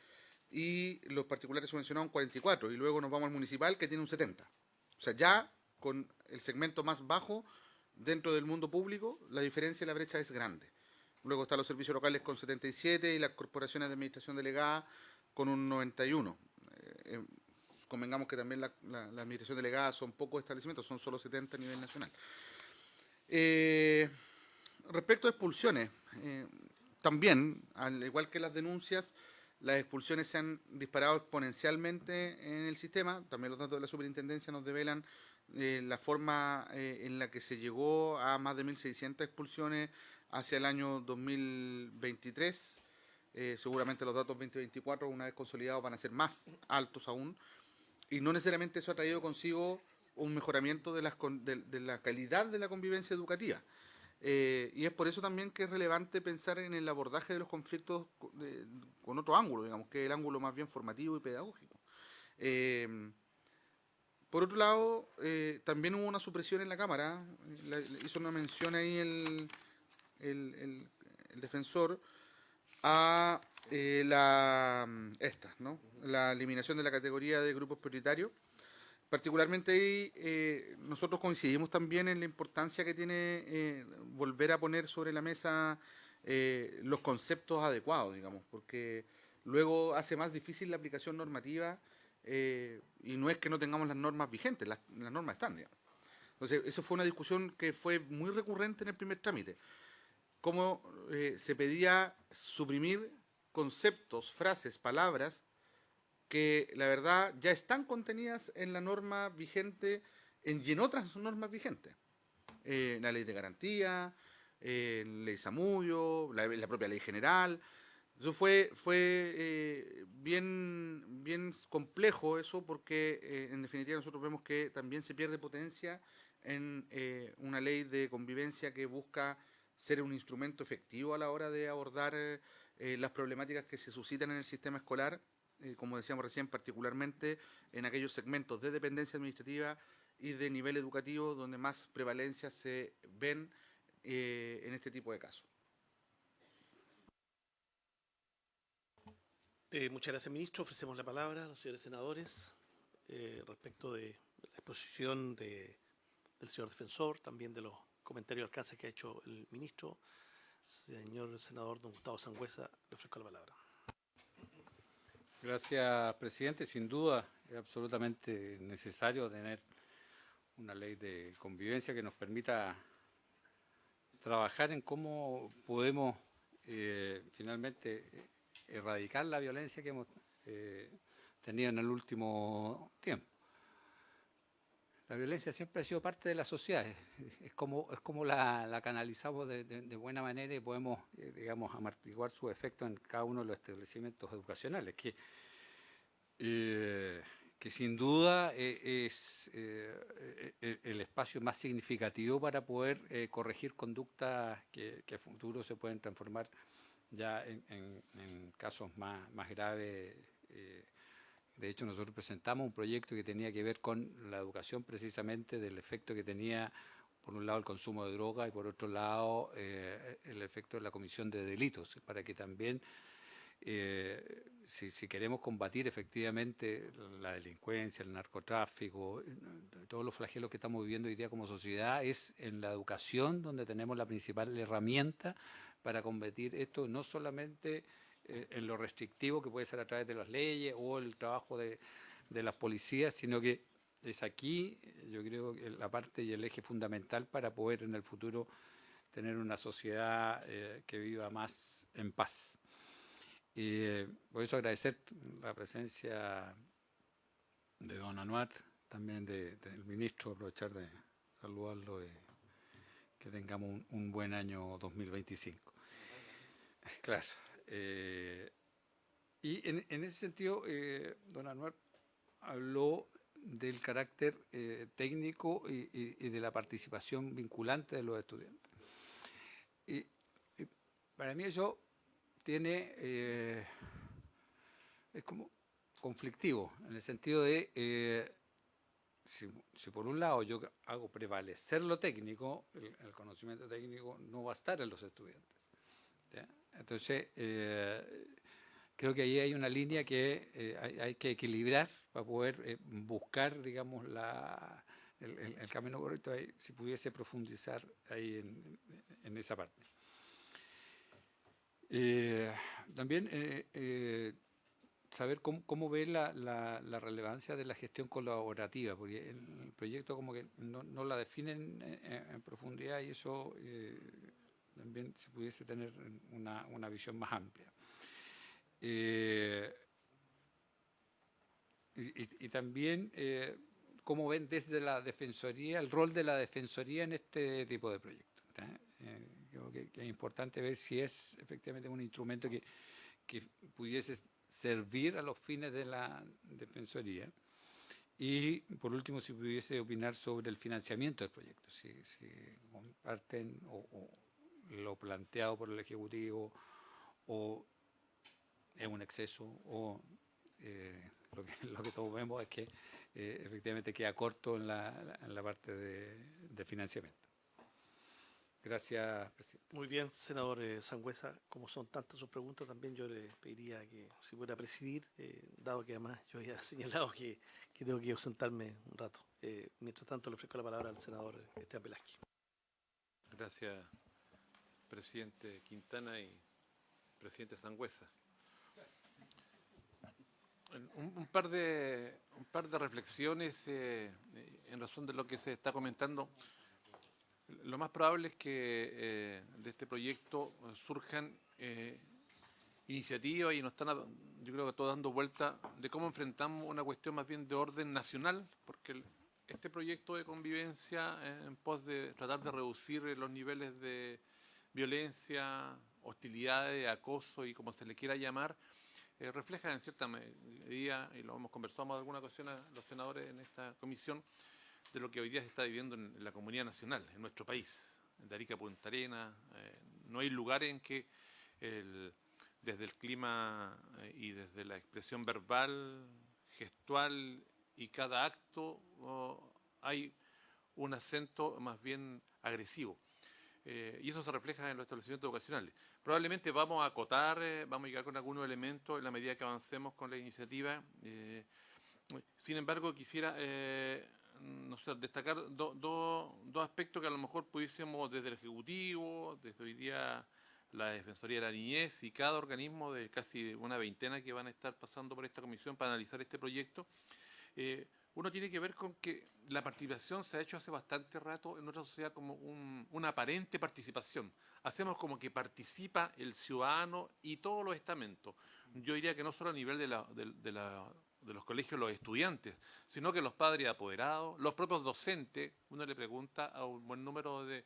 y los particulares subvencionados un 44%, y luego nos vamos al municipal que tiene un 70%. O sea, ya con el segmento más bajo dentro del mundo público, la diferencia y la brecha es grande. luego están los servicios locales con 77 y las corporaciones de administración delegada con un 91. Convengamos que también la administración delegada son pocos establecimientos, son solo 70 a nivel nacional. Respecto a expulsiones, también, al igual que las denuncias, las expulsiones se han disparado exponencialmente en el sistema. También los datos de la superintendencia nos develan la forma en la que se llegó a más de 1.600 expulsiones hacia el año 2023. Seguramente los datos 2024, una vez consolidados, van a ser más altos aún. Y no necesariamente eso ha traído consigo un mejoramiento de la calidad de la convivencia educativa. Y es por eso también que es relevante pensar en el abordaje de los conflictos con otro ángulo, digamos, que es el ángulo más bien formativo y pedagógico. Por otro lado, también hubo una supresión en la Cámara, hizo una mención ahí el defensor a la eliminación de la categoría de grupos prioritarios. Particularmente ahí nosotros coincidimos también en la importancia que tiene volver a poner sobre la mesa los conceptos adecuados, digamos, porque luego hace más difícil la aplicación normativa y no es que no tengamos las normas vigentes, las normas están, digamos. Entonces, esa fue una discusión que fue muy recurrente en el primer trámite. Cómo se pedía suprimir conceptos, frases, palabras que la verdad ya están contenidas en la norma vigente y en otras normas vigentes. La ley de garantía, ley Zamudio, la propia ley general. Eso fue bien complejo eso porque en definitiva nosotros vemos que también se pierde potencia en una ley de convivencia que busca ser un instrumento efectivo a la hora de abordar las problemáticas que se suscitan en el sistema escolar, como decíamos recién, particularmente en aquellos segmentos de dependencia administrativa y de nivel educativo donde más prevalencias se ven en este tipo de casos. Muchas gracias, ministro. Ofrecemos la palabra a los señores senadores respecto de la exposición del señor defensor, también de los comentarios de alcance que ha hecho el ministro. Señor senador don Gustavo Sangüesa, le ofrezco la palabra. Gracias, presidente. Sin duda es absolutamente necesario tener una ley de convivencia que nos permita trabajar en cómo podemos finalmente erradicar la violencia que hemos tenido en el último tiempo. La violencia siempre ha sido parte de la sociedad, es como la canalizamos de buena manera y podemos, digamos, amortiguar su efecto en cada uno de los establecimientos educacionales, que sin duda es el espacio más significativo para poder corregir conductas que a futuro se pueden transformar ya en casos más graves. De hecho, nosotros presentamos un proyecto que tenía que ver con la educación precisamente del efecto que tenía, por un lado, el consumo de droga y, por otro lado, el efecto de la comisión de delitos, para que también, si queremos combatir efectivamente la delincuencia, el narcotráfico, todos los flagelos que estamos viviendo hoy día como sociedad, es en la educación donde tenemos la principal herramienta para combatir esto, no solamente en lo restrictivo que puede ser a través de las leyes o el trabajo de las policías, sino que es aquí, yo creo, que la parte y el eje fundamental para poder en el futuro tener una sociedad que viva más en paz. Por eso agradecer la presencia de don Anuar, también del ministro, aprovechar de saludarlo y que tengamos un buen año 2025. Claro. Y en ese sentido, don Anuar habló del carácter técnico y de la participación vinculante de los estudiantes. Y para mí eso es como conflictivo, en el sentido de, si por un lado yo hago prevalecer lo técnico, el conocimiento técnico no va a estar en los estudiantes. ¿Ya? Entonces, creo que ahí hay una línea que hay que equilibrar para poder buscar, digamos, el camino correcto, ahí, si pudiese profundizar ahí en esa parte. También saber cómo ve la relevancia de la gestión colaborativa, porque el proyecto como que no la definen en profundidad y eso también se pudiese tener una visión más amplia. Y también cómo ven desde la Defensoría, el rol de la Defensoría en este tipo de proyectos. Creo que es importante ver si es efectivamente un instrumento que pudiese servir a los fines de la Defensoría. Y, por último, si pudiese opinar sobre el financiamiento del proyecto, si comparten o lo planteado por el Ejecutivo o es un exceso o lo que todos vemos es que efectivamente queda corto en la parte de financiamiento. Gracias, presidente. Muy bien, senador Sangüesa. Como son tantas sus preguntas, también yo le pediría que si pudiera presidir, dado que además yo ya he señalado que tengo que ausentarme un rato. Mientras tanto, le ofrezco la palabra al senador Esteban Velázquez. Gracias, presidente Quintana y presidente Sangüesa. Un par de reflexiones en razón de lo que se está comentando. Lo más probable es que de este proyecto surjan iniciativas y nos están, yo creo que todos dando vuelta de cómo enfrentamos una cuestión más bien de orden nacional, porque este proyecto de convivencia en pos de tratar de reducir los niveles de violencia, hostilidades, acoso y como se le quiera llamar, refleja en cierta medida, y lo hemos conversado en alguna ocasión a los senadores en esta comisión, de lo que hoy día se está viviendo en la comunidad nacional, en nuestro país, de Arica a Punta Arenas. No hay lugar en que desde el clima y desde la expresión verbal, gestual y cada acto hay un acento más bien agresivo. Y eso se refleja en los establecimientos educacionales. Probablemente vamos a acotar, vamos a llegar con algunos elementos en la medida que avancemos con la iniciativa. Sin embargo, quisiera destacar dos aspectos que a lo mejor pudiésemos desde el Ejecutivo, desde hoy día la Defensoría de la Niñez y cada organismo de casi una veintena que van a estar pasando por esta comisión para analizar este proyecto. Uno tiene que ver con que la participación se ha hecho hace bastante rato en nuestra sociedad como una aparente participación. Hacemos como que participa el ciudadano y todos los estamentos. Yo diría que no solo a nivel de los colegios, los estudiantes, sino que los padres apoderados, los propios docentes. Uno le pregunta a un buen número de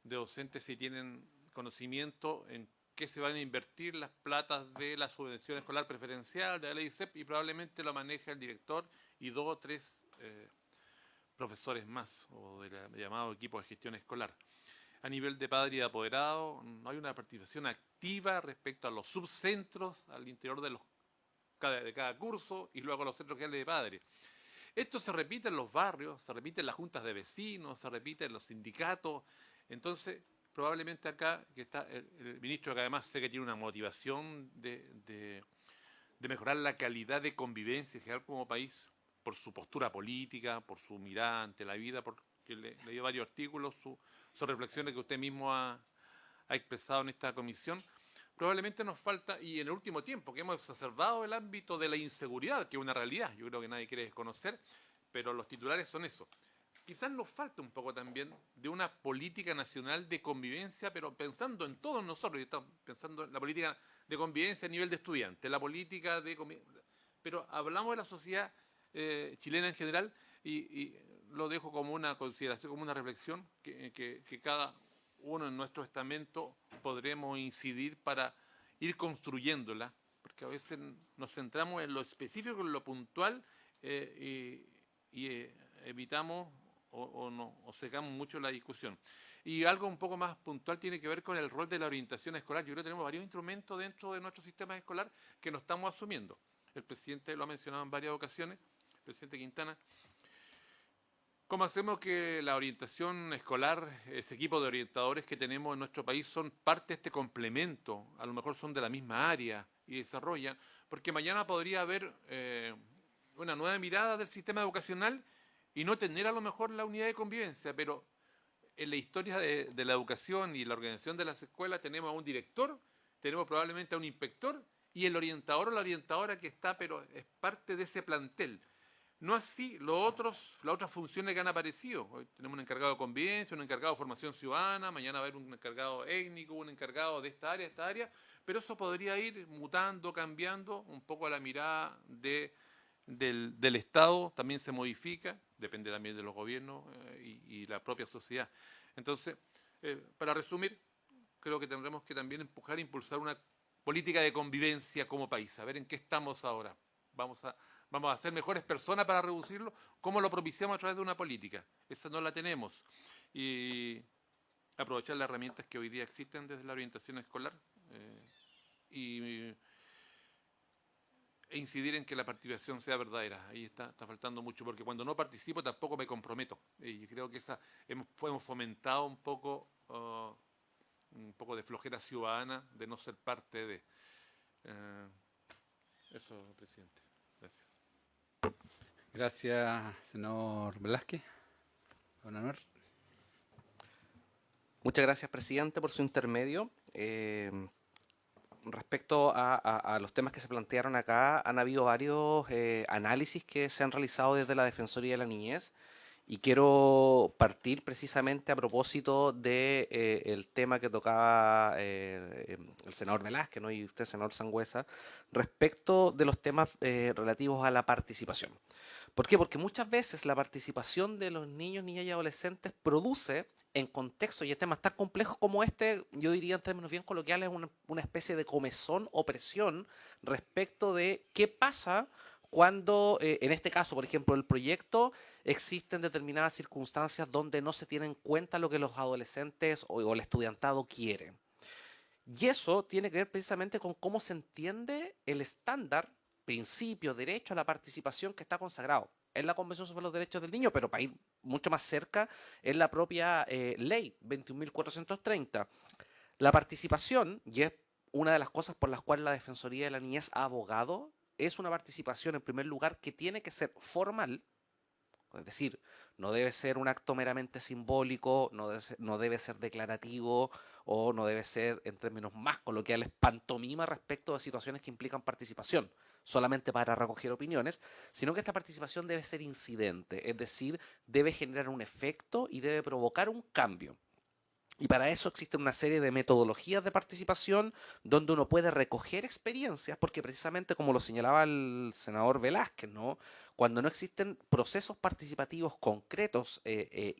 docentes si tienen conocimiento en qué se van a invertir las platas de la subvención escolar preferencial, de la ley CEP, y probablemente lo maneja el director y 2 o 3 profesores más, o del llamado equipo de gestión escolar. A nivel de padre y de apoderado, no hay una participación activa respecto a los subcentros al interior de cada curso y luego a los centros generales de padres. Esto se repite en los barrios, se repite en las juntas de vecinos, se repite en los sindicatos. Entonces, probablemente acá, que está el ministro, que además sé que tiene una motivación de mejorar la calidad de convivencia en general como país, por su postura política, por su mirada ante la vida, porque le dio varios artículos, sus reflexiones que usted mismo ha expresado en esta comisión. Probablemente nos falta, y en el último tiempo, que hemos exacerbado el ámbito de la inseguridad, que es una realidad, yo creo que nadie quiere desconocer, pero los titulares son eso. Quizás nos falta un poco también de una política nacional de convivencia, pero pensando en todos nosotros, y estamos pensando en la política de convivencia a nivel de estudiantes, la política de convivencia, pero hablamos de la sociedad chilena en general y lo dejo como una consideración, como una reflexión que cada uno en nuestro estamento podremos incidir para ir construyéndola, porque a veces nos centramos en lo específico, en lo puntual y evitamos o secamos mucho la discusión. Y algo un poco más puntual tiene que ver con el rol de la orientación escolar. Yo creo que tenemos varios instrumentos dentro de nuestro sistema escolar que no estamos asumiendo. El presidente lo ha mencionado en varias ocasiones, el presidente Quintana. ¿Cómo hacemos que la orientación escolar, ese equipo de orientadores que tenemos en nuestro país, son parte de este complemento? A lo mejor son de la misma área y desarrollan, porque mañana podría haber una nueva mirada del sistema educacional y no tener a lo mejor la unidad de convivencia, pero en la historia de la educación y la organización de las escuelas tenemos a un director tenemos probablemente a un inspector y el orientador o la orientadora que está, pero es parte de ese plantel. No así las otras funciones que han aparecido. Hoy tenemos un encargado de convivencia, un encargado de formación ciudadana, mañana va a haber un encargado étnico, un encargado de esta área, pero eso podría ir mutando, cambiando, un poco a la mirada del Estado, también se modifica, depende también de los gobiernos y la propia sociedad. Entonces, para resumir, creo que tendremos que también empujar e impulsar una política de convivencia como país, a ver en qué estamos ahora. Vamos a ser mejores personas para reducirlo. ¿Cómo lo propiciamos a través de una política? Esa no la tenemos. Y aprovechar las herramientas que hoy día existen desde la orientación escolar e incidir en que la participación sea verdadera. Ahí está faltando mucho, porque cuando no participo tampoco me comprometo. Y creo que hemos fomentado un poco de flojera ciudadana, de no ser parte de... Eso, presidente. Gracias. Gracias, senador Velázquez. Don Anuar. Muchas gracias, presidente, por su intermedio. Respecto a los temas que se plantearon acá, han habido varios análisis que se han realizado desde la Defensoría de la Niñez y quiero partir precisamente a propósito de el tema que tocaba el senador Velázquez, ¿no? Y usted, senador Sangüesa, respecto de los temas relativos a la participación. ¿Por qué? Porque muchas veces la participación de los niños, niñas y adolescentes produce en contextos y en temas tan complejos como este, yo diría en términos bien coloquiales, una especie de comezón o presión respecto de qué pasa cuando, en este caso, por ejemplo, el proyecto, existen determinadas circunstancias donde no se tiene en cuenta lo que los adolescentes o el estudiantado quieren. Y eso tiene que ver precisamente con cómo se entiende el estándar, principio, derecho a la participación que está consagrado en la Convención sobre los Derechos del Niño, pero para ir mucho más cerca, en la propia ley 21.430. La participación, y es una de las cosas por las cuales la Defensoría de la Niñez ha abogado, es una participación, en primer lugar, que tiene que ser formal, es decir, no debe ser un acto meramente simbólico, no debe ser declarativo o no debe ser, en términos más coloquiales, pantomima respecto de situaciones que implican participación, solamente para recoger opiniones, sino que esta participación debe ser incidente, es decir, debe generar un efecto y debe provocar un cambio. Y para eso existe una serie de metodologías de participación donde uno puede recoger experiencias, porque precisamente como lo señalaba el senador Velázquez, ¿no? Cuando no existen procesos participativos concretos e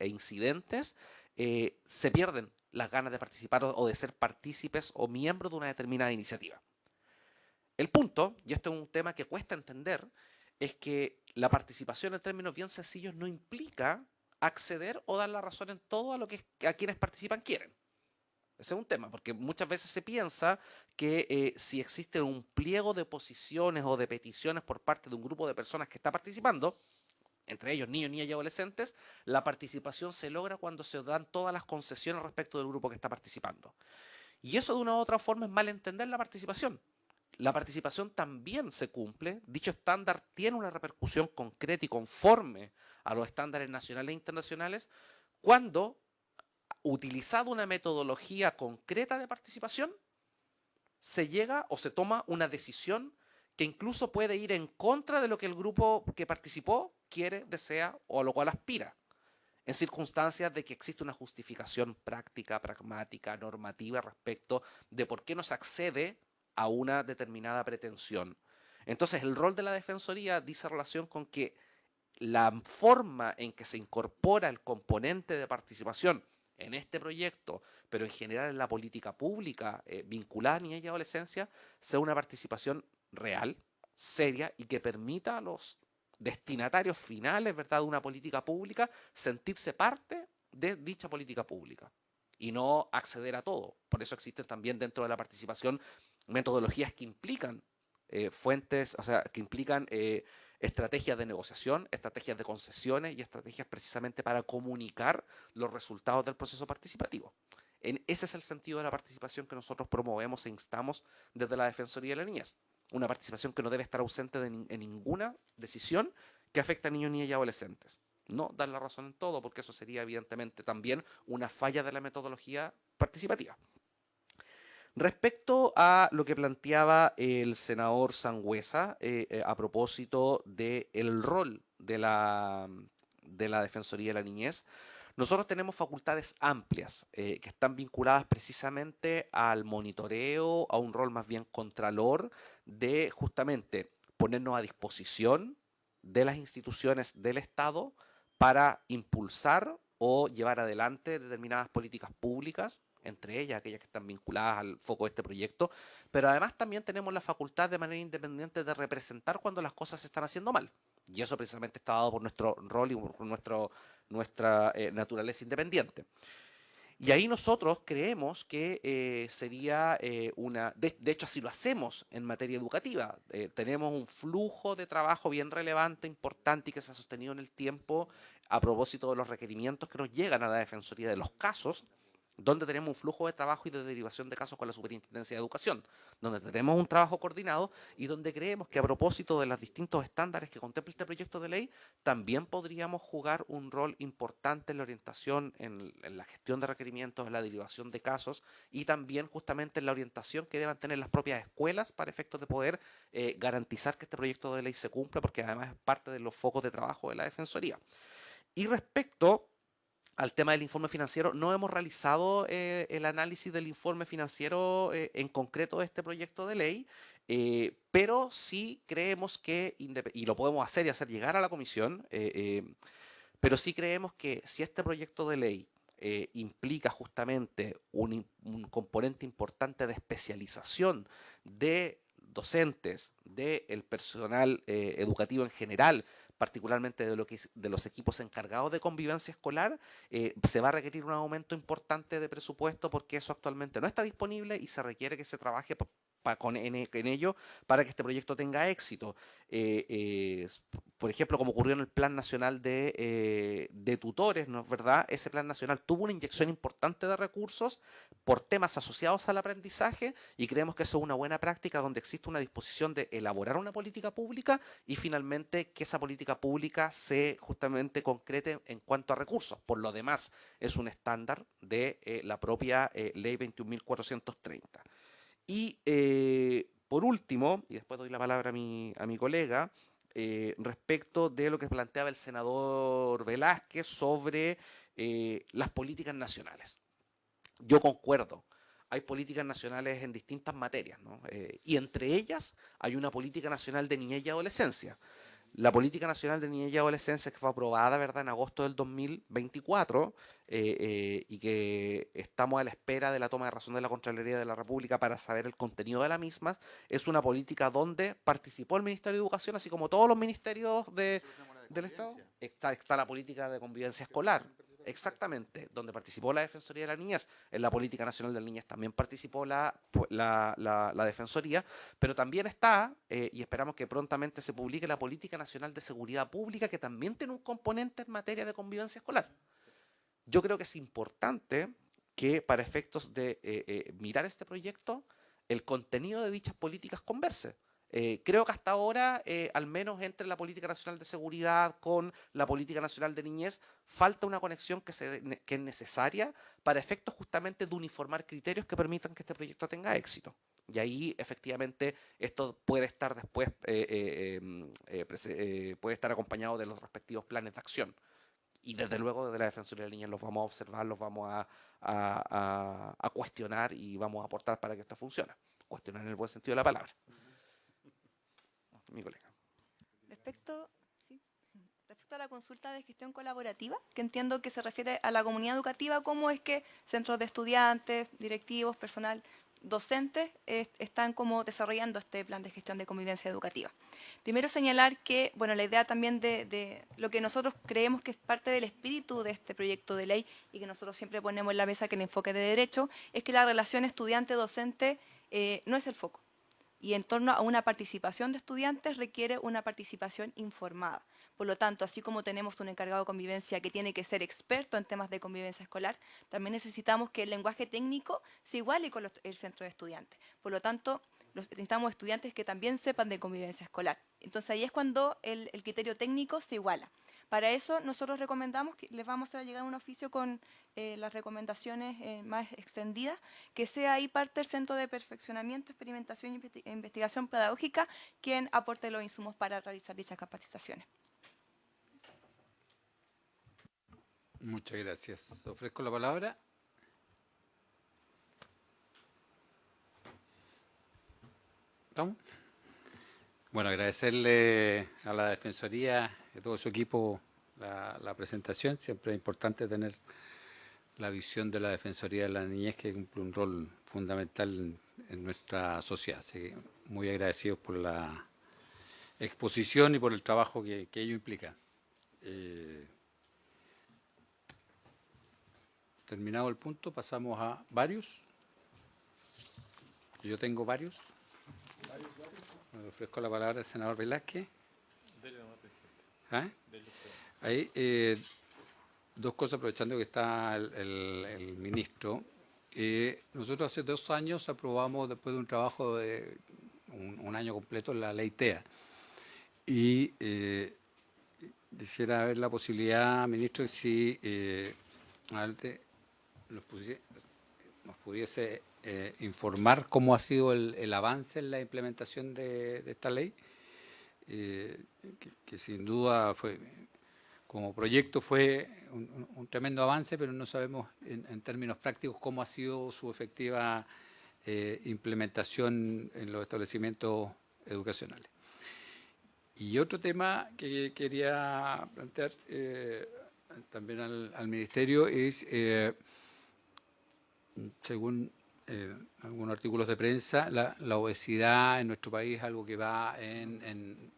incidentes, se pierden las ganas de participar o de ser partícipes o miembros de una determinada iniciativa. El punto, y este es un tema que cuesta entender, es que la participación en términos bien sencillos no implica acceder o dar la razón en todo a quienes participan quieren. Ese es un tema, porque muchas veces se piensa que si existe un pliego de posiciones o de peticiones por parte de un grupo de personas que está participando, entre ellos niños, niñas y adolescentes, la participación se logra cuando se dan todas las concesiones respecto del grupo que está participando. Y eso de una u otra forma es malentender la participación. La participación también se cumple, dicho estándar tiene una repercusión concreta y conforme a los estándares nacionales e internacionales cuando, utilizada una metodología concreta de participación, se llega o se toma una decisión que incluso puede ir en contra de lo que el grupo que participó quiere, desea o a lo cual aspira, en circunstancias de que existe una justificación práctica, pragmática, normativa respecto de por qué no se accede a una determinada pretensión. Entonces, el rol de la Defensoría dice relación con que la forma en que se incorpora el componente de participación en este proyecto, pero en general en la política pública vinculada a niñez y adolescencia, sea una participación real, seria y que permita a los destinatarios finales, ¿verdad?, de una política pública sentirse parte de dicha política pública y no acceder a todo. Por eso existen también dentro de la participación metodologías que implican fuentes, o sea, que implican estrategias de negociación, estrategias de concesiones y estrategias precisamente para comunicar los resultados del proceso participativo. Ese es el sentido de la participación que nosotros promovemos e instamos desde la Defensoría de la Niñez. Una participación que no debe estar ausente en ninguna decisión que afecte a niños, niñas y adolescentes. No dar la razón en todo, porque eso sería evidentemente también una falla de la metodología participativa. Respecto a lo que planteaba el senador Sangüesa a propósito del rol de la Defensoría de la Niñez, nosotros tenemos facultades amplias que están vinculadas precisamente al monitoreo, a un rol más bien contralor de justamente ponernos a disposición de las instituciones del Estado para impulsar o llevar adelante determinadas políticas públicas, entre ellas aquellas que están vinculadas al foco de este proyecto, pero además también tenemos la facultad de manera independiente de representar cuando las cosas se están haciendo mal. Y eso precisamente está dado por nuestro rol y por nuestra naturaleza independiente. Y ahí nosotros creemos que sería de hecho así lo hacemos en materia educativa. Tenemos un flujo de trabajo bien relevante, importante y que se ha sostenido en el tiempo a propósito de los requerimientos que nos llegan a la Defensoría de los casos, donde tenemos un flujo de trabajo y de derivación de casos con la Superintendencia de Educación, donde tenemos un trabajo coordinado y donde creemos que a propósito de los distintos estándares que contempla este proyecto de ley, también podríamos jugar un rol importante en la orientación, en la gestión de requerimientos, en la derivación de casos y también justamente en la orientación que deban tener las propias escuelas para efectos de poder garantizar que este proyecto de ley se cumpla, porque además es parte de los focos de trabajo de la Defensoría. Y respecto al tema del informe financiero, no hemos realizado el análisis del informe financiero en concreto de este proyecto de ley, pero sí creemos que, y lo podemos hacer y hacer llegar a la comisión, pero sí creemos que si este proyecto de ley implica justamente un componente importante de especialización de docentes, del personal educativo en general, particularmente de los equipos encargados de convivencia escolar, se va a requerir un aumento importante de presupuesto porque eso actualmente no está disponible y se requiere que se trabaje en ello para que este proyecto tenga éxito. Por ejemplo, como ocurrió en el Plan Nacional de Tutores, ¿no es verdad? Ese Plan Nacional tuvo una inyección importante de recursos por temas asociados al aprendizaje y creemos que eso es una buena práctica donde existe una disposición de elaborar una política pública y finalmente que esa política pública se justamente concrete en cuanto a recursos. Por lo demás, es un estándar de la propia Ley 21.430. Y por último, y después doy la palabra a mi colega, respecto de lo que planteaba el senador Velázquez sobre las políticas nacionales. Yo concuerdo, hay políticas nacionales en distintas materias, ¿no? Y entre ellas hay una política nacional de niñez y adolescencia. La Política Nacional de Niñez y Adolescencia, que fue aprobada, ¿verdad?, en agosto del 2024 y que estamos a la espera de la toma de razón de la Contraloría de la República para saber el contenido de la misma, es una política donde participó el Ministerio de Educación, así como todos los ministerios del Estado. Está la política de convivencia escolar. Exactamente, donde participó la Defensoría de la Niñez, en la Política Nacional de la Niñez también participó la Defensoría, pero también está, y esperamos que prontamente se publique, la Política Nacional de Seguridad Pública, que también tiene un componente en materia de convivencia escolar. Yo creo que es importante que para efectos de mirar este proyecto, el contenido de dichas políticas converse. Creo que hasta ahora, al menos entre la Política Nacional de Seguridad con la Política Nacional de Niñez, falta una conexión que es necesaria para efectos justamente de uniformar criterios que permitan que este proyecto tenga éxito. Y ahí, efectivamente, esto puede estar después, puede estar acompañado de los respectivos planes de acción. Y desde luego, desde la Defensoría de la Niñez los vamos a observar, los vamos a cuestionar y vamos a aportar para que esto funcione. Cuestionar en el buen sentido de la palabra. Mi colega. Respecto a la consulta de gestión colaborativa, que entiendo que se refiere a la comunidad educativa, cómo es que centros de estudiantes, directivos, personal, docentes están como desarrollando este plan de gestión de convivencia educativa. Primero señalar que, bueno, la idea también de lo que nosotros creemos que es parte del espíritu de este proyecto de ley y que nosotros siempre ponemos en la mesa que el enfoque de derecho, es que la relación estudiante-docente no es el foco. Y en torno a una participación de estudiantes requiere una participación informada. Por lo tanto, así como tenemos un encargado de convivencia que tiene que ser experto en temas de convivencia escolar, también necesitamos que el lenguaje técnico se iguale con el centro de estudiantes. Por lo tanto, necesitamos estudiantes que también sepan de convivencia escolar. Entonces ahí es cuando el criterio técnico se iguala. Para eso nosotros recomendamos que les vamos a llegar un oficio con las recomendaciones más extendidas, que sea ahí parte del Centro de Perfeccionamiento, Experimentación e Investigación Pedagógica quien aporte los insumos para realizar dichas capacitaciones. Muchas gracias. Ofrezco la palabra. ¿Estamos? Bueno, agradecerle a la Defensoría y a todo su equipo la presentación. Siempre es importante tener la visión de la Defensoría de la Niñez, que cumple un rol fundamental en nuestra sociedad. Así que muy agradecidos por la exposición y por el trabajo que ello implica. Terminado el punto, pasamos a varios. Yo tengo varios. Le ofrezco la palabra al senador Velázquez. ¿Ah? Ahí, dos cosas, aprovechando que está el ministro. Nosotros hace 2 años aprobamos, después de un trabajo de un año completo, la ley TEA. Y quisiera ver la posibilidad, ministro, si nos pudiese informar cómo ha sido el avance en la implementación de esta ley, que sin duda como proyecto fue un tremendo avance, pero no sabemos en términos prácticos cómo ha sido su efectiva implementación en los establecimientos educacionales. Y otro tema que quería plantear también al Ministerio es, según algunos artículos de prensa, la obesidad en nuestro país es algo que va en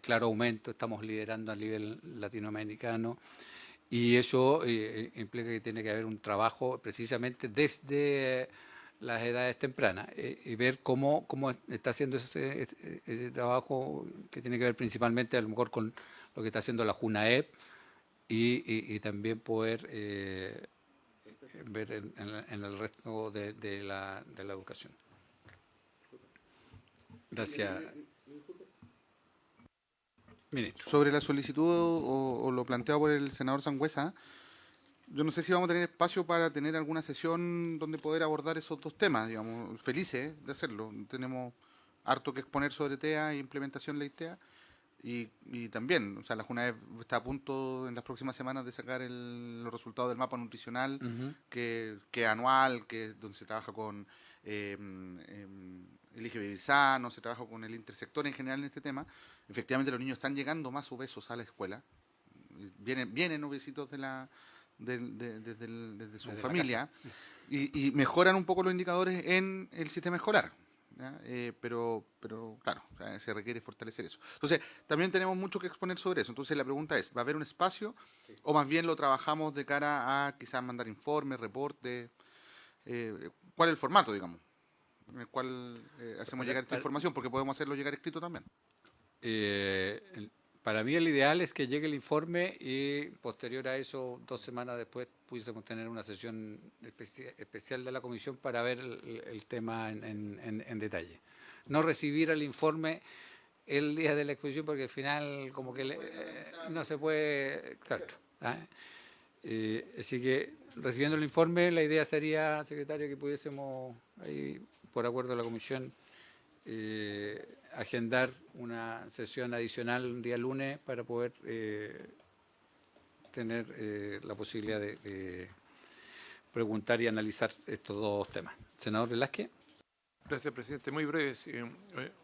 claro aumento. Estamos liderando a nivel latinoamericano y eso implica que tiene que haber un trabajo precisamente desde las edades tempranas y ver cómo está haciendo ese trabajo, que tiene que ver principalmente a lo mejor con lo que está haciendo la JUNAEP y también poder ver en el resto de la educación. Gracias. Ministro. Sobre la solicitud o lo planteado por el senador Sangüesa, yo no sé si vamos a tener espacio para tener alguna sesión donde poder abordar esos dos temas, digamos, felices de hacerlo. Tenemos harto que exponer sobre TEA e implementación de la TEA. Y también, o sea, la JUNAEP está a punto en las próximas semanas de sacar los resultados del mapa nutricional, que es anual, donde se trabaja con Elige Vivir Sano, se trabaja con el intersector en general en este tema. Efectivamente, los niños están llegando más obesos a la escuela, vienen obesitos desde su familia y mejoran un poco los indicadores en el sistema escolar. Pero claro, o sea, se requiere fortalecer eso. Entonces, también tenemos mucho que exponer sobre eso. Entonces, la pregunta es, ¿va a haber un espacio o más bien lo trabajamos de cara a quizás mandar informes, reportes? ¿Cuál es el formato, digamos, en el cual hacemos llegar esta información? Porque podemos hacerlo llegar escrito también. Para mí el ideal es que llegue el informe y posterior a eso, 2 semanas después, pudiésemos tener una sesión especial de la comisión para ver el tema en detalle. No recibir el informe el día de la exposición porque al final como que no se puede... Claro, así que recibiendo el informe, la idea sería, secretario, que pudiésemos, ahí, por acuerdo de la comisión, agendar una sesión adicional un día lunes para poder tener la posibilidad de preguntar y analizar estos 2 temas. Senador Velázquez. Gracias, presidente. Muy breve. Sí.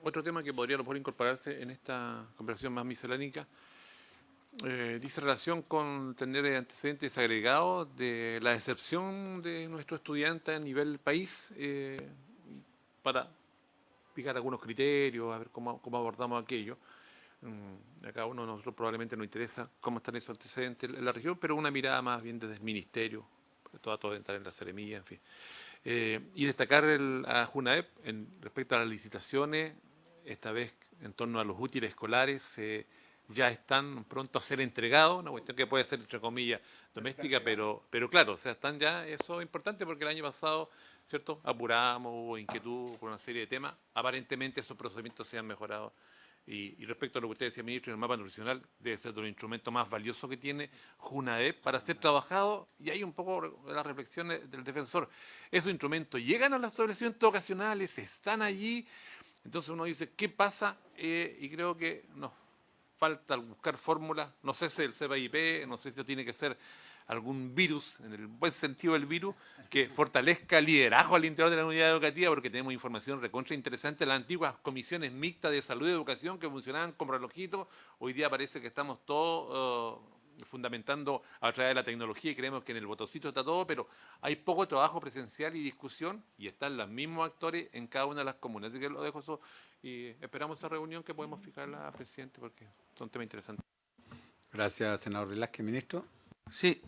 Otro tema que podría a lo mejor incorporarse en esta conversación más miscelánica dice relación con tener antecedentes agregados de la deserción de nuestros estudiantes a nivel país para fijar algunos criterios, a ver cómo abordamos aquello. A cada uno de nosotros probablemente nos interesa cómo están esos antecedentes en la región, pero una mirada más bien desde el Ministerio, todo debe entrar en la Seremía, en fin. Y destacar a JUNAEP respecto a las licitaciones, esta vez en torno a los útiles escolares, ya están pronto a ser entregados, una cuestión que puede ser, entre comillas, doméstica, pero claro, o sea, están ya, eso es importante porque el año pasado, ¿cierto?, apuramos, hubo inquietud por una serie de temas, aparentemente esos procedimientos se han mejorado Y respecto a lo que usted decía, ministro, el mapa nutricional debe ser de los instrumentos más valiosos que tiene JUNAEP para ser trabajado, y hay un poco de las reflexiones del defensor. Esos instrumentos llegan a los establecimientos ocasionales, están allí, entonces uno dice, ¿qué pasa? Y creo que nos falta buscar fórmulas, no sé si el CPIP, no sé si tiene que ser algún virus, en el buen sentido del virus, que fortalezca liderazgo al interior de la unidad educativa, porque tenemos información recontra interesante. Las antiguas comisiones mixtas de salud y educación que funcionaban como relojitos, hoy día parece que estamos todos fundamentando a través de la tecnología y creemos que en el botoncito está todo, pero hay poco trabajo presencial y discusión y están los mismos actores en cada una de las comunas. Así que lo dejo eso y esperamos esta reunión que podemos fijarla, presidente, porque son temas interesantes. Gracias, senador Velázquez. Ministro. Sí,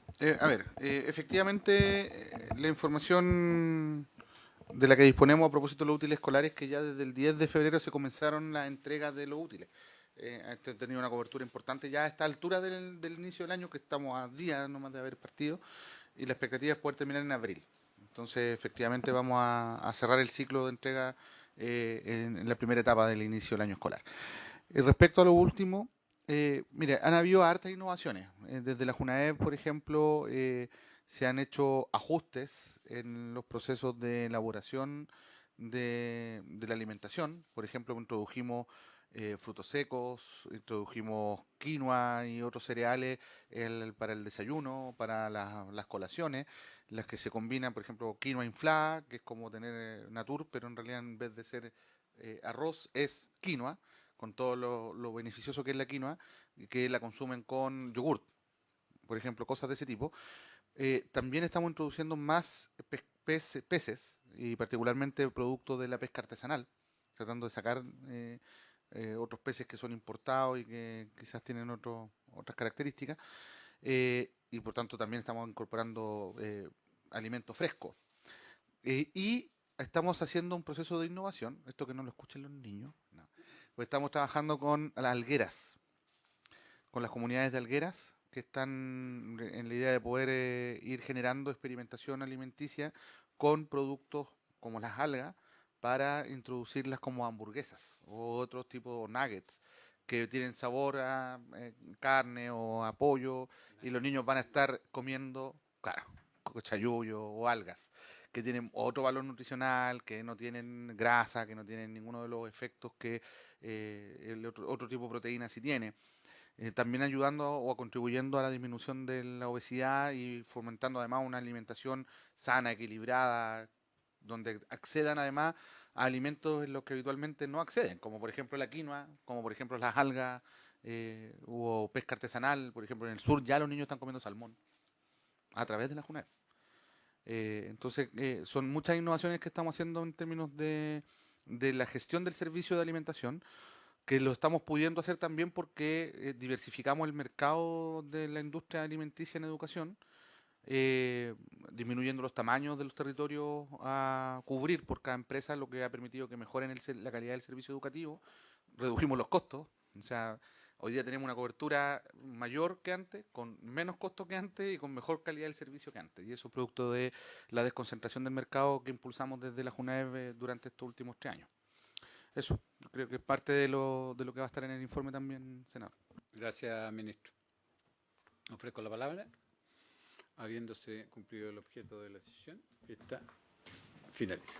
efectivamente, la información de la que disponemos a propósito de los útiles escolares, que ya desde el 10 de febrero se comenzaron las entregas de los útiles. Ha tenido una cobertura importante ya a esta altura del inicio del año, que estamos a días nomás de haber partido, y la expectativa es poder terminar en abril. Entonces, efectivamente, vamos a cerrar el ciclo de entrega en la primera etapa del inicio del año escolar. Respecto a lo último, mire, han habido hartas innovaciones. Desde la JUNAEP, por ejemplo, se han hecho ajustes en los procesos de elaboración de la alimentación. Por ejemplo, introdujimos frutos secos, introdujimos quinoa y otros cereales para el desayuno, para las colaciones, las que se combinan, por ejemplo, quinoa inflada, que es como tener natur, pero en realidad en vez de ser arroz es quinoa, con todo lo beneficioso que es la quinoa, y que la consumen con yogurt, por ejemplo, cosas de ese tipo. También estamos introduciendo más peces, y particularmente productos de la pesca artesanal, tratando de sacar otros peces que son importados y que quizás tienen otras características. Y por tanto también estamos incorporando alimentos frescos. Y estamos haciendo un proceso de innovación, esto que no lo escuchen los niños, no. Pues estamos trabajando con las algueras, con las comunidades de algueras, que están en la idea de poder ir generando experimentación alimenticia con productos como las algas para introducirlas como hamburguesas o otros tipos de nuggets que tienen sabor a carne o a pollo, y los niños van a estar comiendo, claro, chayuyo o algas que tienen otro valor nutricional, que no tienen grasa, que no tienen ninguno de los efectos que el otro tipo de proteína sí tiene. También ayudando o contribuyendo a la disminución de la obesidad y fomentando además una alimentación sana, equilibrada, donde accedan además a alimentos en los que habitualmente no acceden, como por ejemplo la quinoa, como por ejemplo las algas, o pesca artesanal. Por ejemplo, en el sur ya los niños están comiendo salmón a través de la JUNAEP. Entonces, son muchas innovaciones que estamos haciendo en términos de la gestión del servicio de alimentación, que lo estamos pudiendo hacer también porque diversificamos el mercado de la industria alimenticia en educación, disminuyendo los tamaños de los territorios a cubrir por cada empresa, lo que ha permitido que mejoren la calidad del servicio educativo. Redujimos los costos, o sea, hoy día tenemos una cobertura mayor que antes, con menos costos que antes y con mejor calidad del servicio que antes. Y eso es producto de la desconcentración del mercado que impulsamos desde la JUNAEP durante estos últimos 3 años. Eso, creo que es parte de lo que va a estar en el informe también, senador. Gracias, ministro. Ofrezco la palabra. Habiéndose cumplido el objeto de la sesión, esta finaliza.